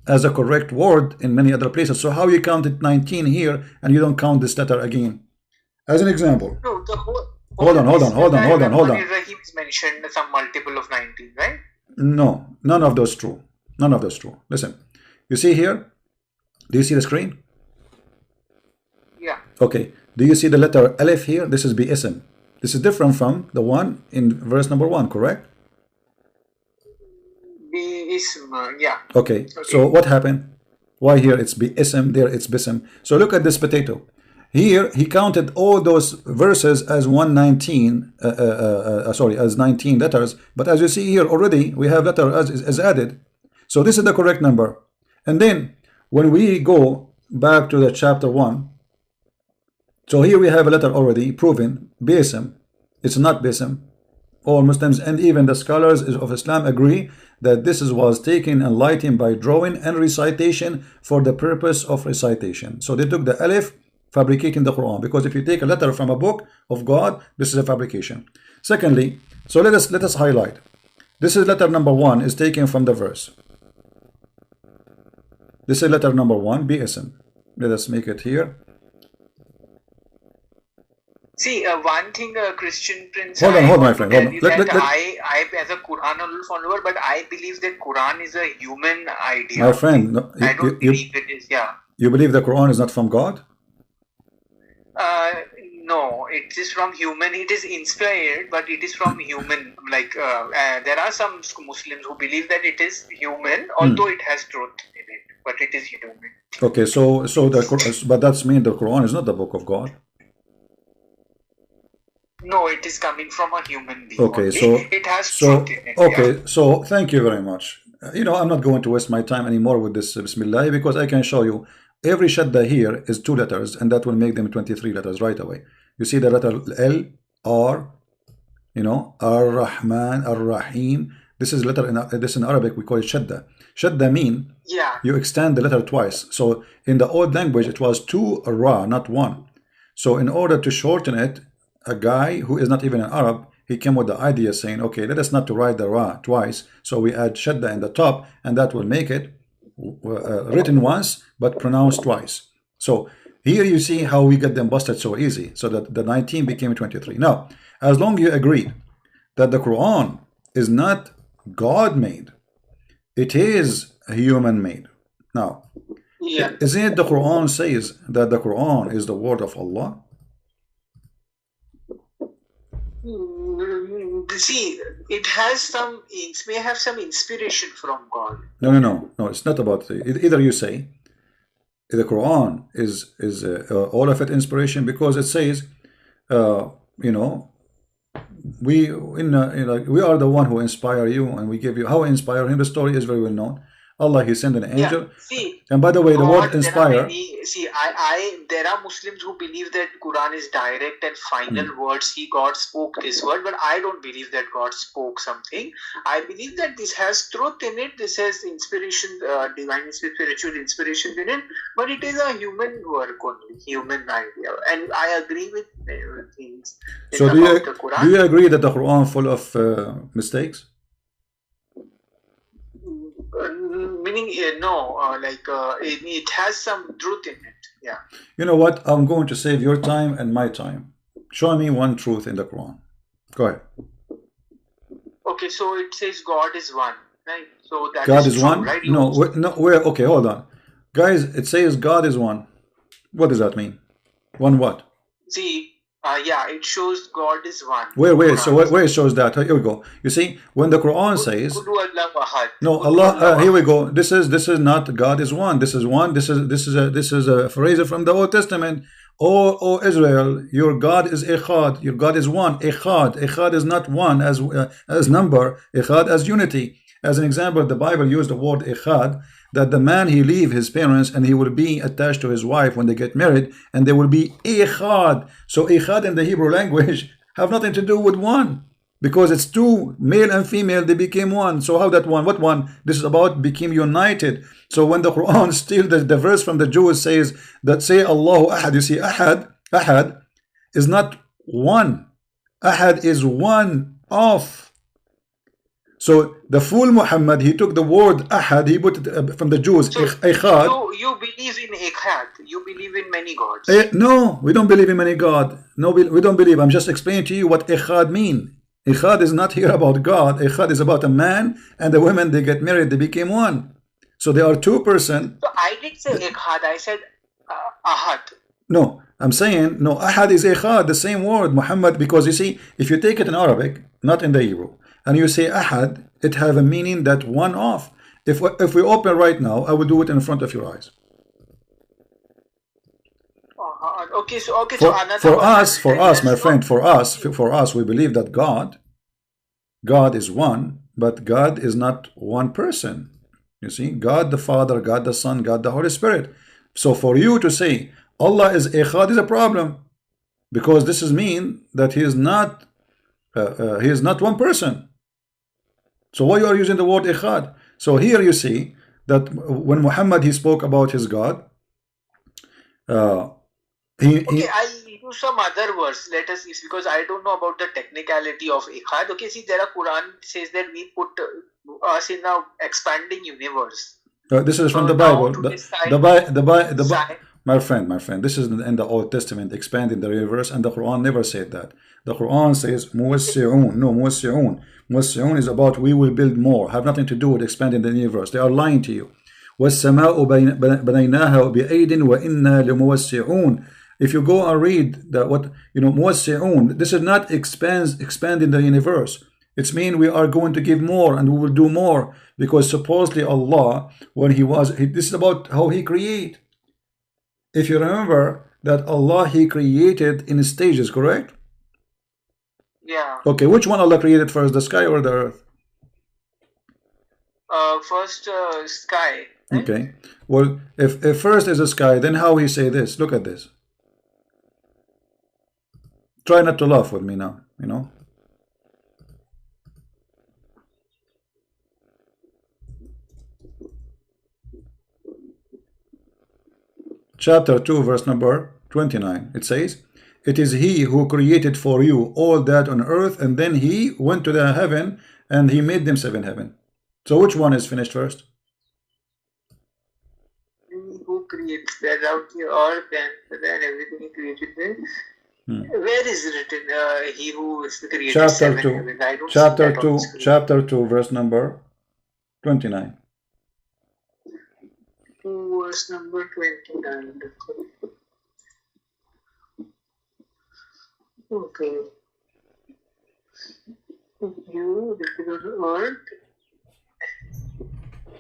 as a correct word in many other places. So how you counted 19 here and you don't count this letter again? As an example. No, the whole Hold on. Ibrahim is mentioned some multiple of 19, right? No, none of those true. None of those true. Listen, you see here? Do you see the screen? Yeah. Okay. Do you see the letter Alif here? This is bi-ism. This is different from the one in verse number 1, correct? Bi-ism, yeah. Okay. So what happened? Why here it's bi-ism, there it's bism. So look at this potato. Here he counted all those verses as 119, as 19 letters. But as you see here already, we have letter as added. So this is the correct number. And then when we go back to the chapter 1, so here we have a letter already proven, bism. It's not bism. All Muslims and even the scholars of Islam agree that this was taken and lightened by drawing and recitation for the purpose of recitation. So they took the alif, fabricating the Quran, because if you take a letter from a book of God, this is a fabrication. Secondly, so let us highlight. This is letter number 1 is taken from the verse. This is letter number 1, bi-ism. Let us make it here. See, one thing Christian Prince. Hold on, my friend. Hold on. I as a Quran follower, but I believe that Quran is a human idea. My friend, no, I don't believe it is. Yeah. You believe the Quran is not from God? No, it is from human. It is inspired, but it is from human. Like there are some Muslims who believe that it is human, although it has truth in it, but it is human. Okay, but that's mean the Quran is not the book of God. No, it is coming from a human being. Okay, only. so it has truth in it. Okay, yeah. so thank you very much. You know, I'm not going to waste my time anymore with this Bismillah, because I can show you every shadda here is 2 letters, and that will make them 23 letters right away. You see the letter L, R, you know, Ar-Rahman, Ar-Rahim. This is letter in Arabic we call it shadda. Shadda mean Yeah. you extend the letter twice. So in the old language it was 2 ra, not 1. So in order to shorten it, a guy who is not even an Arab, he came with the idea saying, okay, let us not to write the ra twice, so we add shadda in the top, and that will make it written once but pronounced twice. So here you see how we get them busted so easy, so that the 19 became 23. Now, as long as you agree that the Quran is not God made, it is human made. Now, Yeah. isn't it the Quran says that the Quran is the word of Allah? See, it has some, it may have some inspiration from God. No. It's not about either. You say the Quran is all of it inspiration, because it says, you know, we we are the one who inspire you, and we give you how inspire him. The story is very well known. Allah, he sent an angel. Yeah. See, And by the way, the God, word there are inspire. many. See, there are Muslims who believe that Quran is direct and final words. God spoke this word, but I don't believe that God spoke something. I believe that this has truth in it. This has inspiration, divine spiritual inspiration in it. But it is a human work only, human idea, and I agree with things. So about the Quran. do you agree that the Quran full of mistakes? Meaning, no, it has some truth in it. Yeah. You know what? I'm going to save your time and my time. Show me one truth in the Quran. Go ahead. Okay, so it says God is one, right? So that God is true, one? right? No, where? Okay, hold on. Guys, it says God is one. What does that mean? One what? See, yeah, it shows God is one. Where? So where it shows that? Here we go. You see, when the Quran says, no, Allah. Here we go. This is not God is one. This is one. This is a phrase from the Old Testament. O Israel, your God is echad. Your God is one. Echad. Echad is not one as number. Echad as unity. As an example, the Bible used the word echad, that the man, he leave his parents and he will be attached to his wife when they get married, and they will be echad. So echad in the Hebrew language have nothing to do with one, because it's two, male and female, they became one. So how that one? What one? This is about became united. So when the Quran still the verse from the Jews says that say Allahu Ahad, you see Ahad is not one. Ahad is one of. So the fool Muhammad, he took the word Ahad, he put it from the Jews. So Echad. you believe in Echad. You believe in many gods. No, we don't believe in many God. No, we don't believe. I'm just explaining to you what Echad mean. Echad is not here about God. Echad is about a man and a woman. They get married. They became one. So they are two person. So I didn't say Echad. I said Ahad. No, I'm saying no. Ahad is Echad, the same word, Muhammad. Because you see, if you take it in Arabic, not in the Hebrew, and you say Ahad, it have a meaning that one off. If we open right now, I will do it in front of your eyes. Okay, so okay, for us, my friend, for us, we believe that God is one, but God is not one person. You see, God the Father, God the Son, God the Holy Spirit. So for you to say Allah is Echad is a problem, because this is mean that he is not one person. So why you are using the word Echad? So here you see that when Muhammad he spoke about his God, I use some other words. Let us, because I don't know about the technicality of Echad. Okay, see, there are Quran says that we put us in a expanding universe. This is from the Bible. My friend, this is in the Old Testament, expanding the universe, and the Quran never said that. The Quran says muwassi'un. No, muwassi'un. Muwassi'un is about we will build more. Have nothing to do with expanding the universe. They are lying to you. وَالسَّمَاءُ بَنَيْنَاهَا بِأَيْدٍ وَإِنَّا لِمُوَسِّعُونَ. If you go and read that, what muwassi'un, this is not expanding the universe. It's mean we are going to give more and we will do more, because supposedly Allah, when this is about how he create. If you remember that Allah, he created in stages, correct? Yeah. Okay, which one Allah created first, the sky or the earth? First sky, right? Okay. Well, if first is the sky, then how he say this? Look at this. Try not to laugh with me now, you know. Chapter 2, verse number 29. It says, it is he who created for you all that on earth, and then he went to the heaven and he made them seven heaven. So which one is finished first? Who creates that out the earth and then everything he created there? Where is written he who is created Chapter seven 2. heavens? I don't Chapter see that 2. on screen. Chapter 2, verse number 29. 2 verse number 29. Okay. You did on earth.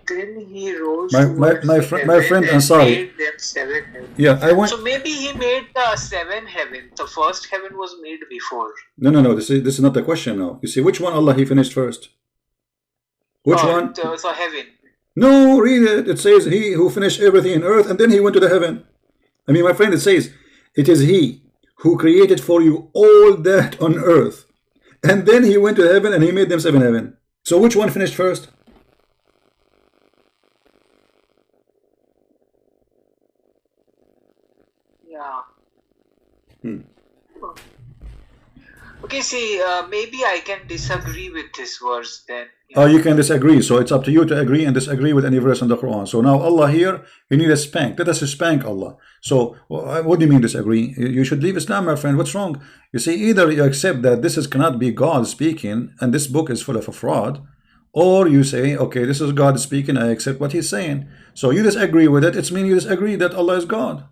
Then he rose My friend, I'm sorry. Made them seven heavens. Yeah, I want. So maybe he made the seven heavens. The first heaven was made before. No. This is not the question now. You see, which one Allah he finished first? Which one? So heaven. No, read it. It says he who finished everything in earth and then he went to the heaven. I mean, my friend, it says it is he who created for you all that on earth, and then he went to heaven and he made them seven heaven. So which one finished first? Yeah. Okay, see, maybe I can disagree with this verse then. Oh, you can disagree. So it's up to you to agree and disagree with any verse in the Quran. So now Allah here, you need a spank. Let us spank Allah. So what do you mean disagree? You should leave Islam, my friend. What's wrong? You see, either you accept that this cannot be God speaking and this book is full of a fraud, or you say, okay, this is God speaking, I accept what he's saying. So you disagree with it. It's mean you disagree that Allah is God.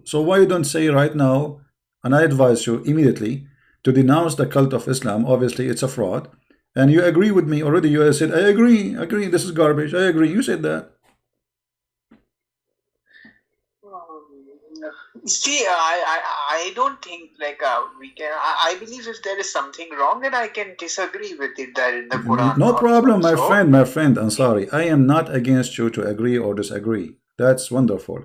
So why you don't say right now, and I advise you immediately to denounce the cult of Islam. Obviously it's a fraud, and you agree with me already. You said, I agree, this is garbage, I agree. You said that. See, I don't think like we can. I believe if there is something wrong, then I can disagree with it there in the Quran. No problem, my friend. I'm sorry. I am not against you to agree or disagree. That's wonderful.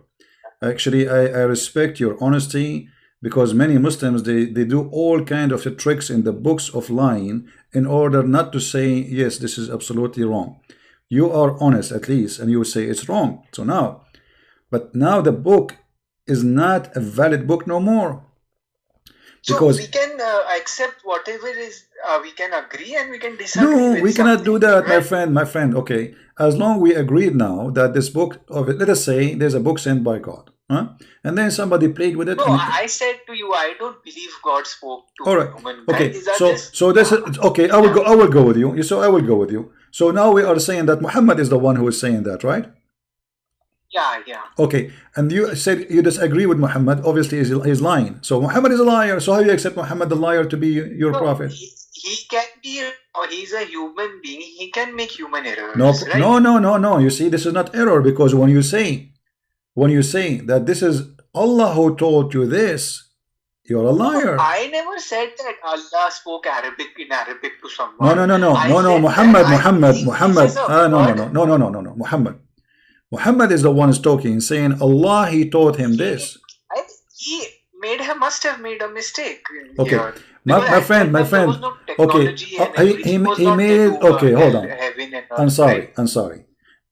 Actually, I respect your honesty, because many Muslims, they do all kind of tricks in the books of lying in order not to say, yes, this is absolutely wrong. You are honest at least, and you say it's wrong. So now, but now the book is not a valid book no more. Because so we can accept whatever is, we can agree and we can disagree. No, we cannot do that, right? my friend. Okay, as long we agreed now that this book of it, let us say there's a book sent by God, huh? And then somebody played with it. No, I said to you, I don't believe God spoke to humankind. Okay, so this is okay. I will go with you. So I will go with you. So now we are saying that Muhammad is the one who is saying that, right? Yeah. Okay, and you said you disagree with Muhammad. Obviously, he's lying. So Muhammad is a liar. So how do you accept Muhammad the liar to be your prophet? He can be. He's a human being. He can make human errors. No. You see, this is not error, because when you say that this is Allah who told you this, you're a liar. I never said that Allah spoke in Arabic to someone. No. Muhammad. Muhammad is the one who's talking, saying Allah, he taught him this. He must have made a mistake. Okay, my friend. Okay, he made. Okay, hold on. I'm sorry.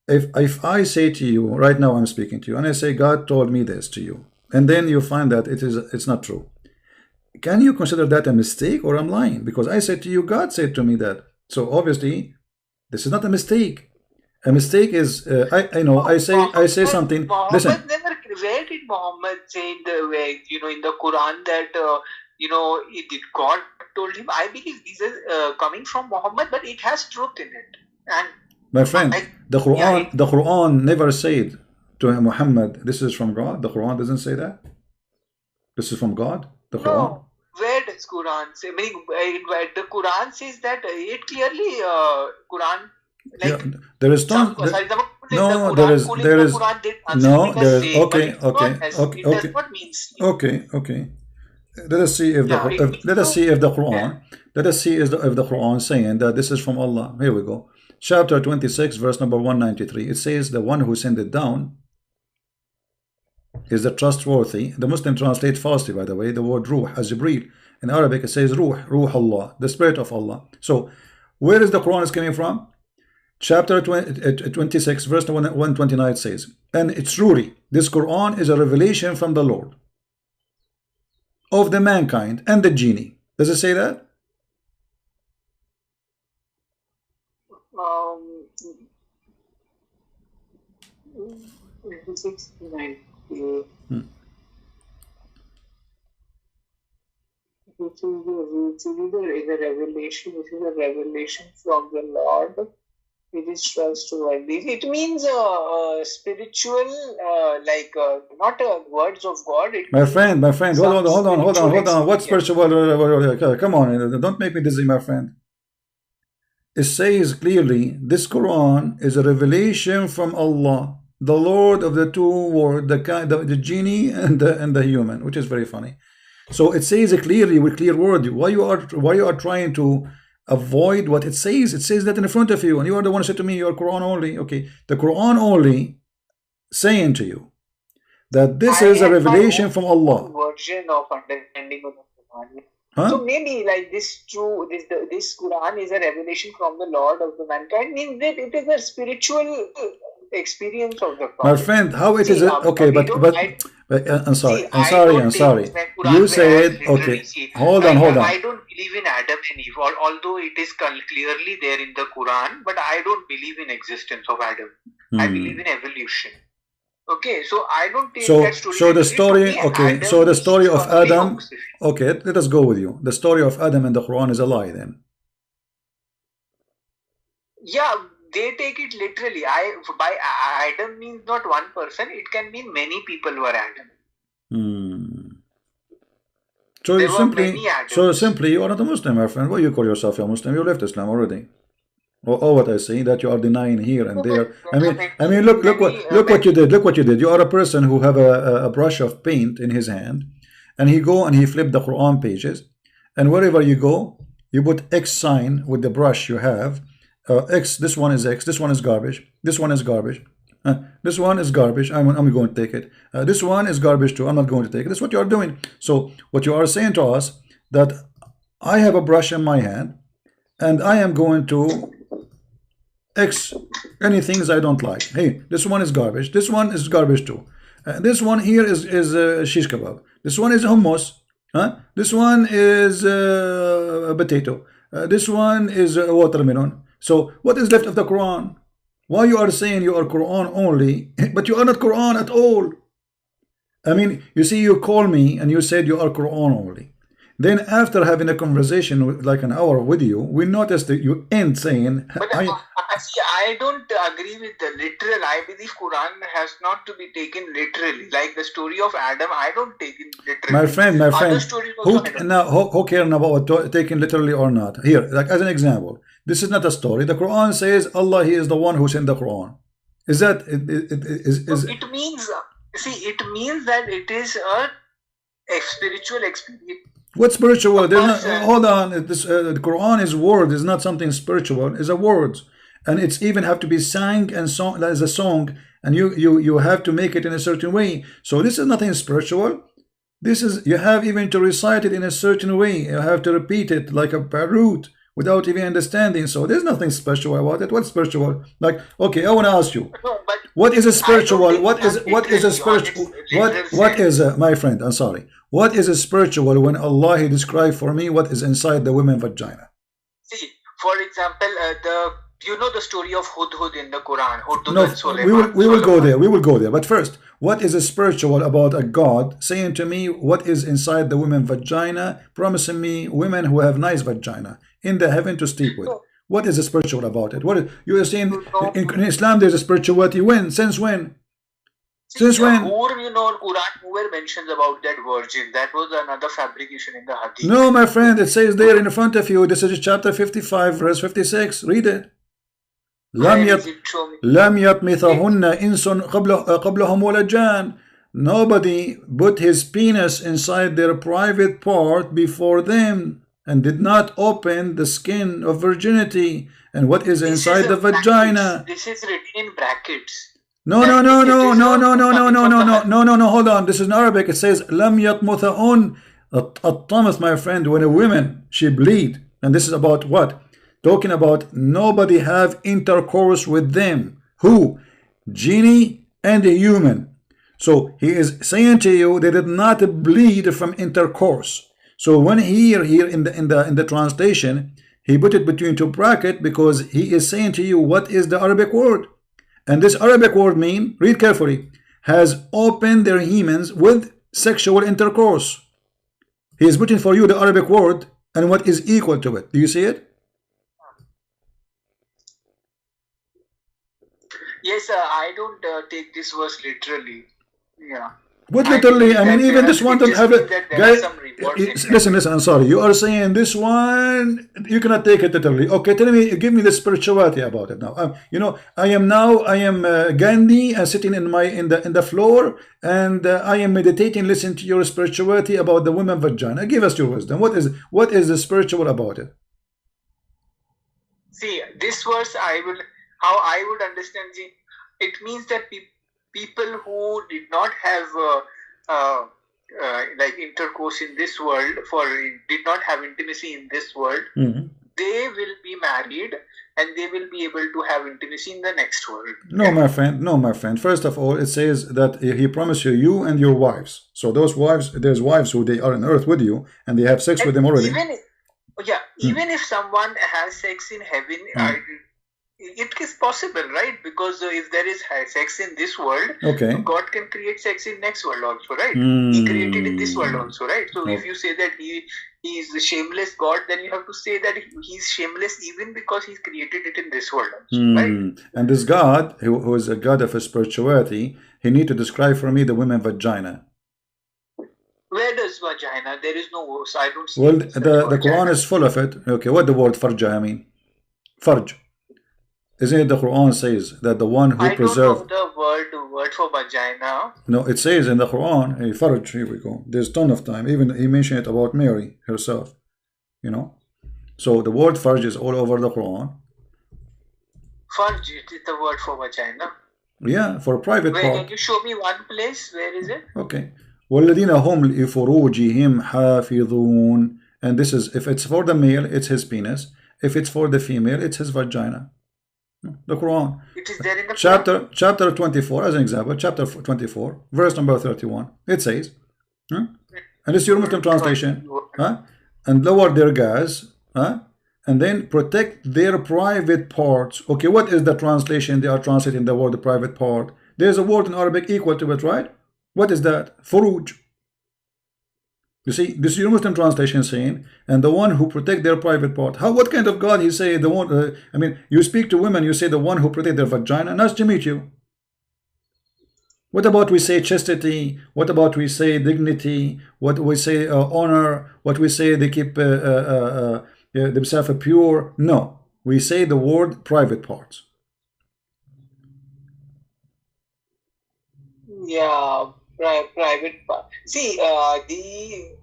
If I say to you right now, I'm speaking to you, and I say God told me this to you, and then you find that it's not true, can you consider that a mistake, or I'm lying? Because I said to you, God said to me that. So obviously, this is not a mistake. A mistake is I know I say something. Listen. Where did Muhammad say in the Quran that God told him? I believe this is coming from Muhammad, but it has truth in it. And my friend, the Quran never said to Muhammad, this is from God. The Quran doesn't say that. This is from God. The Quran. No. Where does Quran say? The Quran says that it clearly Quran. Like, yeah, there is tons. Okay. Let us see if the Quran saying that this is from Allah. Here we go. chapter 26, verse number 193. It says the one who sent it down is the trustworthy. The Muslim translate falsely, by the way, the word ruh as Jibreel. In Arabic it says ruh Allah, the spirit of Allah. So where is the Quran is coming from? Chapter 26, verse 129, it says, and it's truly, this Quran is a revelation from the Lord of the mankind and the genie. Does it say that? Um, 90. Which is a revelation. This is a revelation from the Lord. It is trustworthy. It means spiritual, not words of God. It my friend, hold on. What spiritual? Come on, don't make me dizzy, my friend. It says clearly, this Quran is a revelation from Allah, the Lord of the two worlds, the genie and the human, which is very funny. So it says clearly with clear word. Why you are trying to avoid what it says? It says that in front of you, and you are the one who said to me, you are Quran only. Okay, the Quran only saying to you that this is a revelation from Allah. Version of understanding of the Quran. Huh? So maybe like this Quran is a revelation from the Lord of the mankind, means that it is a spiritual experience of the Prophet. My friend, how it is okay, but I'm sorry. You said okay. Hold on. I don't believe in Adam and Eve, although it is clearly there in the Quran, but I don't believe in existence of Adam. I believe in evolution. Okay, so I don't take that story. So the story, okay. So the story of Adam. Okay, let us go with you. The story of Adam in the Quran is a lie, then. Yeah, they take it literally. By Adam means not one person. It can mean many people were Adam. So simply, you are not a Muslim, my friend. Why you call yourself a Muslim? You left Islam already. Or what I say, that you are denying here and there. I mean, look what you did. Look what you did. You are a person who have a brush of paint in his hand, and he go and he flip the Quran pages, and wherever you go, you put X sign with the brush you have. X. This one is X. This one is garbage. This one is garbage. This one is garbage. I'm going to take it. This one is garbage too. I'm not going to take it. That's what you are doing. So what you are saying to us, that I have a brush in my hand, and I am going to X any things I don't like. Hey, this one is garbage. This one is garbage too. This one here is shish kebab. This one is hummus. This one is potato. This one is watermelon. So what is left of the Quran? Why you are saying you are Quran only, but you are not Quran at all? I mean, you see, you call me and you said you are Quran only. Then after having a conversation like an hour with you, we noticed that you end saying... But I don't agree with the literal. I believe Quran has not to be taken literally. Like the story of Adam, I don't take it literally. My friend, who cares about taking literally or not? Here, like as an example, this is not a story. The Quran says Allah, He is the one who sent the Quran. Is that... It means... See, it means that it is a spiritual experience. What spiritual? Hold on. The Quran is word. It's not something spiritual. It's a words, and it's even have to be sang and song as a song, and you have to make it in a certain way. So this is nothing spiritual. This is, you have even to recite it in a certain way. You have to repeat it like a parrot without even understanding. So there's nothing special about it. What's spiritual? Like, okay, I want to ask you, what is a spiritual? What is a spiritual? What is my friend? I'm sorry. What is a spiritual when Allah He described for me what is inside the women's vagina? See, for example, the story of Hudhud in the Quran. Hudhud and Suleiman. We will go there. We will go there. But first, what is a spiritual about a God saying to me what is inside the women's vagina, promising me women who have nice vagina in the heaven to sleep with? What is a spiritual about it? What is, you are saying in Islam there's a spirituality? When? Since when? Since when? Quran nowhere mentions about that virgin. That was another fabrication in the Hadith. No, my friend, it says there in front of you. This is chapter 55, verse 56. Read it. لم يطمثهن إنس قبلهم ولا جان. Nobody put his penis inside their private part before them. and did not open the skin of virginity and what is This is inside the a brackets. vagina. This is written in brackets. No, no, That no, it no, is no, no, no, no, coming no, from no, the no, hadith. no, no, no, hold on. This is in Arabic. It says, Lam yatmutha'un, at my friend, when a woman, she bleed. And this is about what? Talking about nobody have intercourse with them. Who? Genie and a human. So he is saying to you they did not bleed from intercourse. So when here in the translation, he put it between two brackets because he is saying to you what is the Arabic word. And this Arabic word mean, read carefully, has opened their hymens with sexual intercourse. He is putting for you the Arabic word and what is equal to it. Do you see it? Yes, I don't take this verse literally. Yeah. What I literally? believe I mean, that even this one it doesn't just have means a that there are guy. some rewards in Listen, heaven. listen. I'm sorry. You are saying this one. You cannot take it literally. Okay, tell me. Give me the spirituality about it now. You know, I am Gandhi sitting in the floor, and I am meditating. Listen to your spirituality about the women vagina. Give us your wisdom. What is the spiritual about it? See, this verse, how I would understand, see, it means that people who did not have uh, like intercourse in this world, did not have intimacy in this world, they will be married and they will be able to have intimacy in the next world. No, my friend. No, my friend. First of all, it says that he promised you and your wives. So those wives, there's wives who they are on earth with you and they have sex with them already. Even if someone has sex in heaven, it is possible, right? Because if there is sex in this world, okay, God can create sex in next world also, right? He created in this world also, right? So if you say that he is the shameless God, then you have to say that he's shameless even because he's created it in this world also, right? And this God, who is a God of spirituality, he need to describe for me the women vagina. Where does vagina? There is no verse. I don't see. Well, the Quran is full of it. Okay, what the word farja mean? Farj. Isn't it the Quran says that the one who preserved... I don't know the word for vagina. No, it says in the Quran, hey, farj, here we go. There's a ton of time. Even he mentioned it about Mary herself. You know? So the word farj is all over the Quran. Farj is the word for vagina. Yeah, for a private part. Can you show me one place? Where is it? Okay. وَالَّذِينَ هُمْ لِفُرُوجِهِمْ حَافِظُونَ. And this is, if it's for the male, it's his penis. If it's for the female, it's his vagina. The Quran. It is there in the Quran. Chapter 24, as an example, chapter 24, verse number 31. It says, and it's your Muslim translation, and lower their gas, and then protect their private parts. Okay, what is the translation? They are translating the word private part. There's a word in Arabic equal to it, right? What is that? Furuj. You see, this is your Muslim translation saying, and the one who protect their private part. What kind of God he say? The one, I mean, you speak to women, you say the one who protect their vagina. Nice to meet you. What about we say chastity? What about we say dignity? What we say honor? What we say they keep themselves pure? No, we say the word private parts. Yeah. Private part. See, the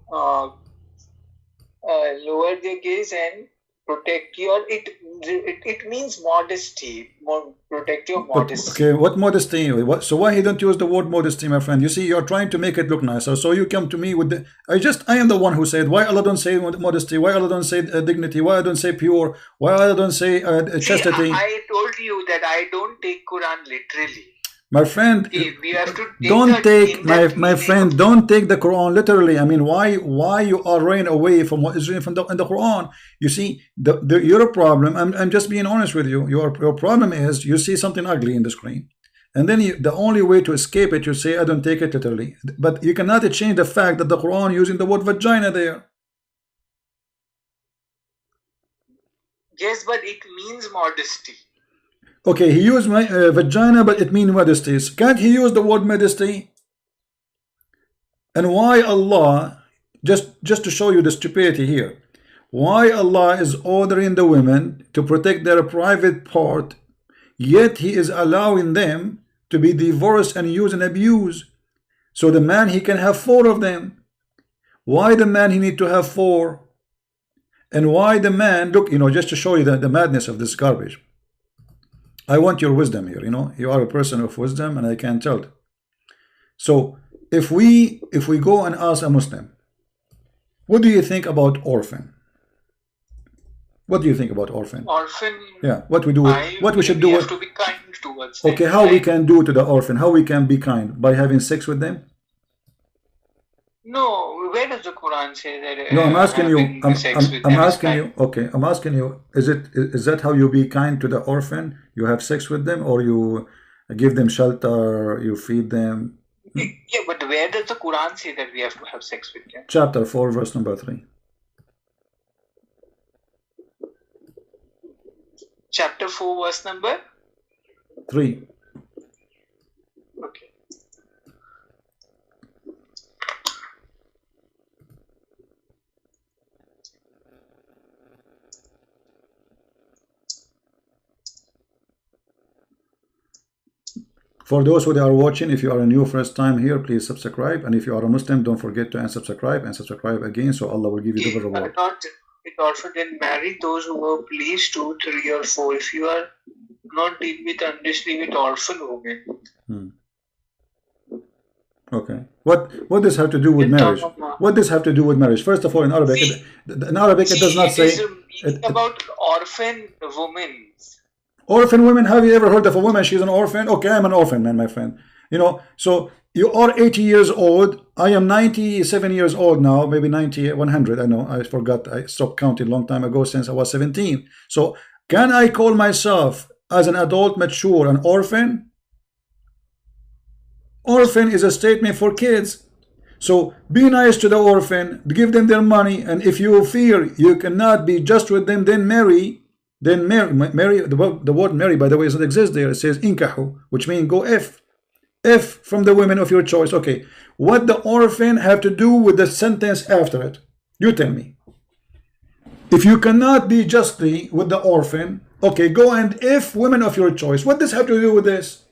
lower the gaze and protect your it means modesty. Protect your modesty. Okay, what modesty? So why he don't use the word modesty, my friend? You see, you're trying to make it look nicer. So you come to me with the I am the one who said why Allah don't say modesty, why Allah don't say dignity, why Allah don't say pure, why Allah don't say chastity. I told you that I don't take Quran literally. My friend, we have to don't take my friend. Don't take the Quran literally. I mean, why you are running away from what is written in the Quran? You see, your problem. I'm just being honest with you. Your problem is you see something ugly in the screen, and then the only way to escape it, you say I don't take it literally. But you cannot change the fact that the Quran using the word vagina there. Yes, but it means modesty. Okay, he used my vagina, but it means modesty. Can't he use the word modesty? And why Allah, just to show you the stupidity here, why Allah is ordering the women to protect their private part, yet He is allowing them to be divorced and use and abuse. So the man, he can have 4 of them. Why the man, he need to have 4? And why the man, look, just to show you the madness of this garbage. I want your wisdom here, you are a person of wisdom, and I can tell. So if we go and ask a Muslim, what do you think about orphan? What do you think about orphan? Orphan. Yeah, what we do with, what we should do. We with, have to be kind towards them. Okay, how we can do to the orphan? How we can be kind? By having sex with them? No, where does the Quran say that? No, I'm asking you. I'm asking them you. Okay, I'm asking you. Is that how you be kind to the orphan? You have sex with them, or you give them shelter, you feed them? Yeah, but where does the Quran say that we have to have sex with them? Chapter 4, verse number 3. Chapter 4, verse number 3. Okay. For those who are watching, if you are a new first time here, please subscribe. And if you are a Muslim, don't forget to unsubscribe and subscribe again, so Allah will give you double reward. It also didn't marry those who were pleased 2, 3, or 4. If you are not deal with undisturbed with orphan women. Okay. What does have to do with marriage? What does have to do with marriage? First of all, in Arabic, it does not say about orphan women. Orphan women. Have you ever heard of a woman? She's an orphan. Okay, I'm an orphan man, my friend. So you are 80 years old. I am 97 years old now, maybe 90, 100. I know, I forgot. I stopped counting a long time ago, since I was 17. So can I call myself as an adult, mature, an orphan? Orphan is a statement for kids. So be nice to the orphan, give them their money, and if you fear you cannot be just with them, then marry. Then marry. The word marry, by the way, doesn't exist there. It says inkahu, which means go if from the women of your choice. Okay, what the orphan have to do with the sentence after it? You tell me. If you cannot be justly with the orphan, okay, go and if women of your choice. What does have to do with this?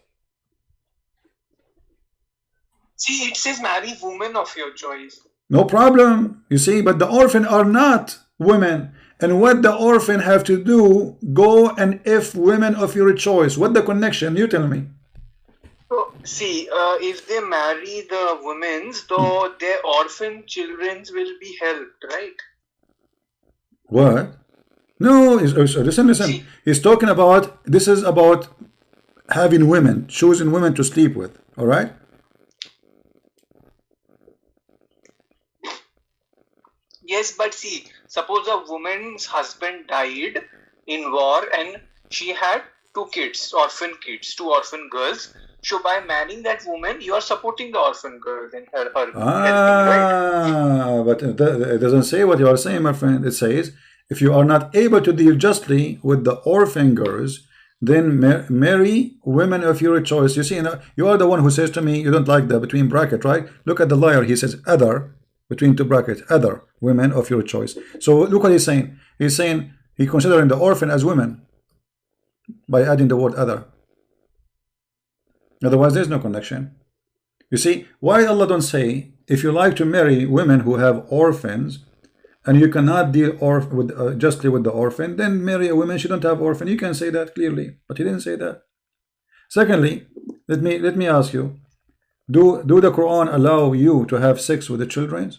See, it says marry women of your choice. No problem. You see, but the orphan are not women. And what the orphan have to do, go and if women of your choice. What the connection? You tell me. So, see, if they marry the women, so their orphan children will be helped, right? What? No, listen. See, he's talking about, this is about having women, choosing women to sleep with. All right? Yes, but see, suppose a woman's husband died in war and she had 2 kids, orphan kids, 2 orphan girls. So by marrying that woman, you are supporting the orphan girls and her helping, right? But it doesn't say what you are saying, my friend. It says, if you are not able to deal justly with the orphan girls, then marry women of your choice. You see, you are the one who says to me, you don't like the between bracket, right? Look at the liar. He says other, between 2 brackets, other women of your choice. So look what he's saying. He's saying he's considering the orphan as women by adding the word other. Otherwise, there's no connection. You see, why Allah don't say, if you like to marry women who have orphans, and you cannot deal justly with the orphan, then marry a woman she don't have orphan. You can say that clearly, but he didn't say that. Secondly, let me ask you, do the Quran allow you to have sex with the children?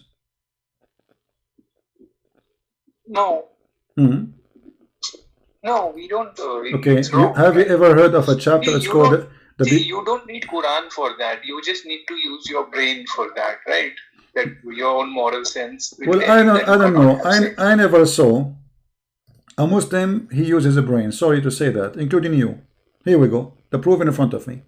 No. Mm-hmm. No, we don't. Okay, have you ever heard of a chapter that's called you don't need Quran for that. You just need to use your brain for that, right? That your own moral sense. Well, I don't know. I never saw a Muslim, he uses a brain. Sorry to say that, including you. Here we go. The proof in front of me.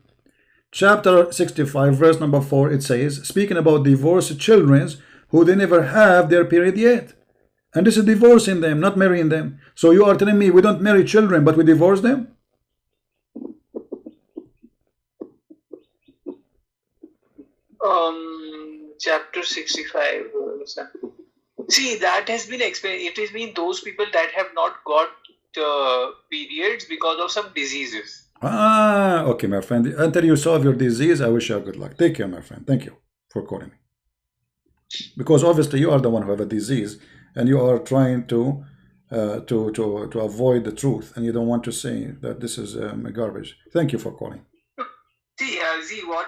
Chapter 65, verse number 4, it says, speaking about divorced children who they never have their period yet. And this is divorcing them, not marrying them. So you are telling me we don't marry children, but we divorce them? Chapter 65. See, that has been explained. It has been those people that have not got periods because of some diseases. Okay, my friend. Until you solve your disease, I wish you good luck. Take care, my friend. Thank you for calling me. Because obviously you are the one who have a disease, and you are trying to to avoid the truth, and you don't want to say that this is garbage. Thank you for calling. See, what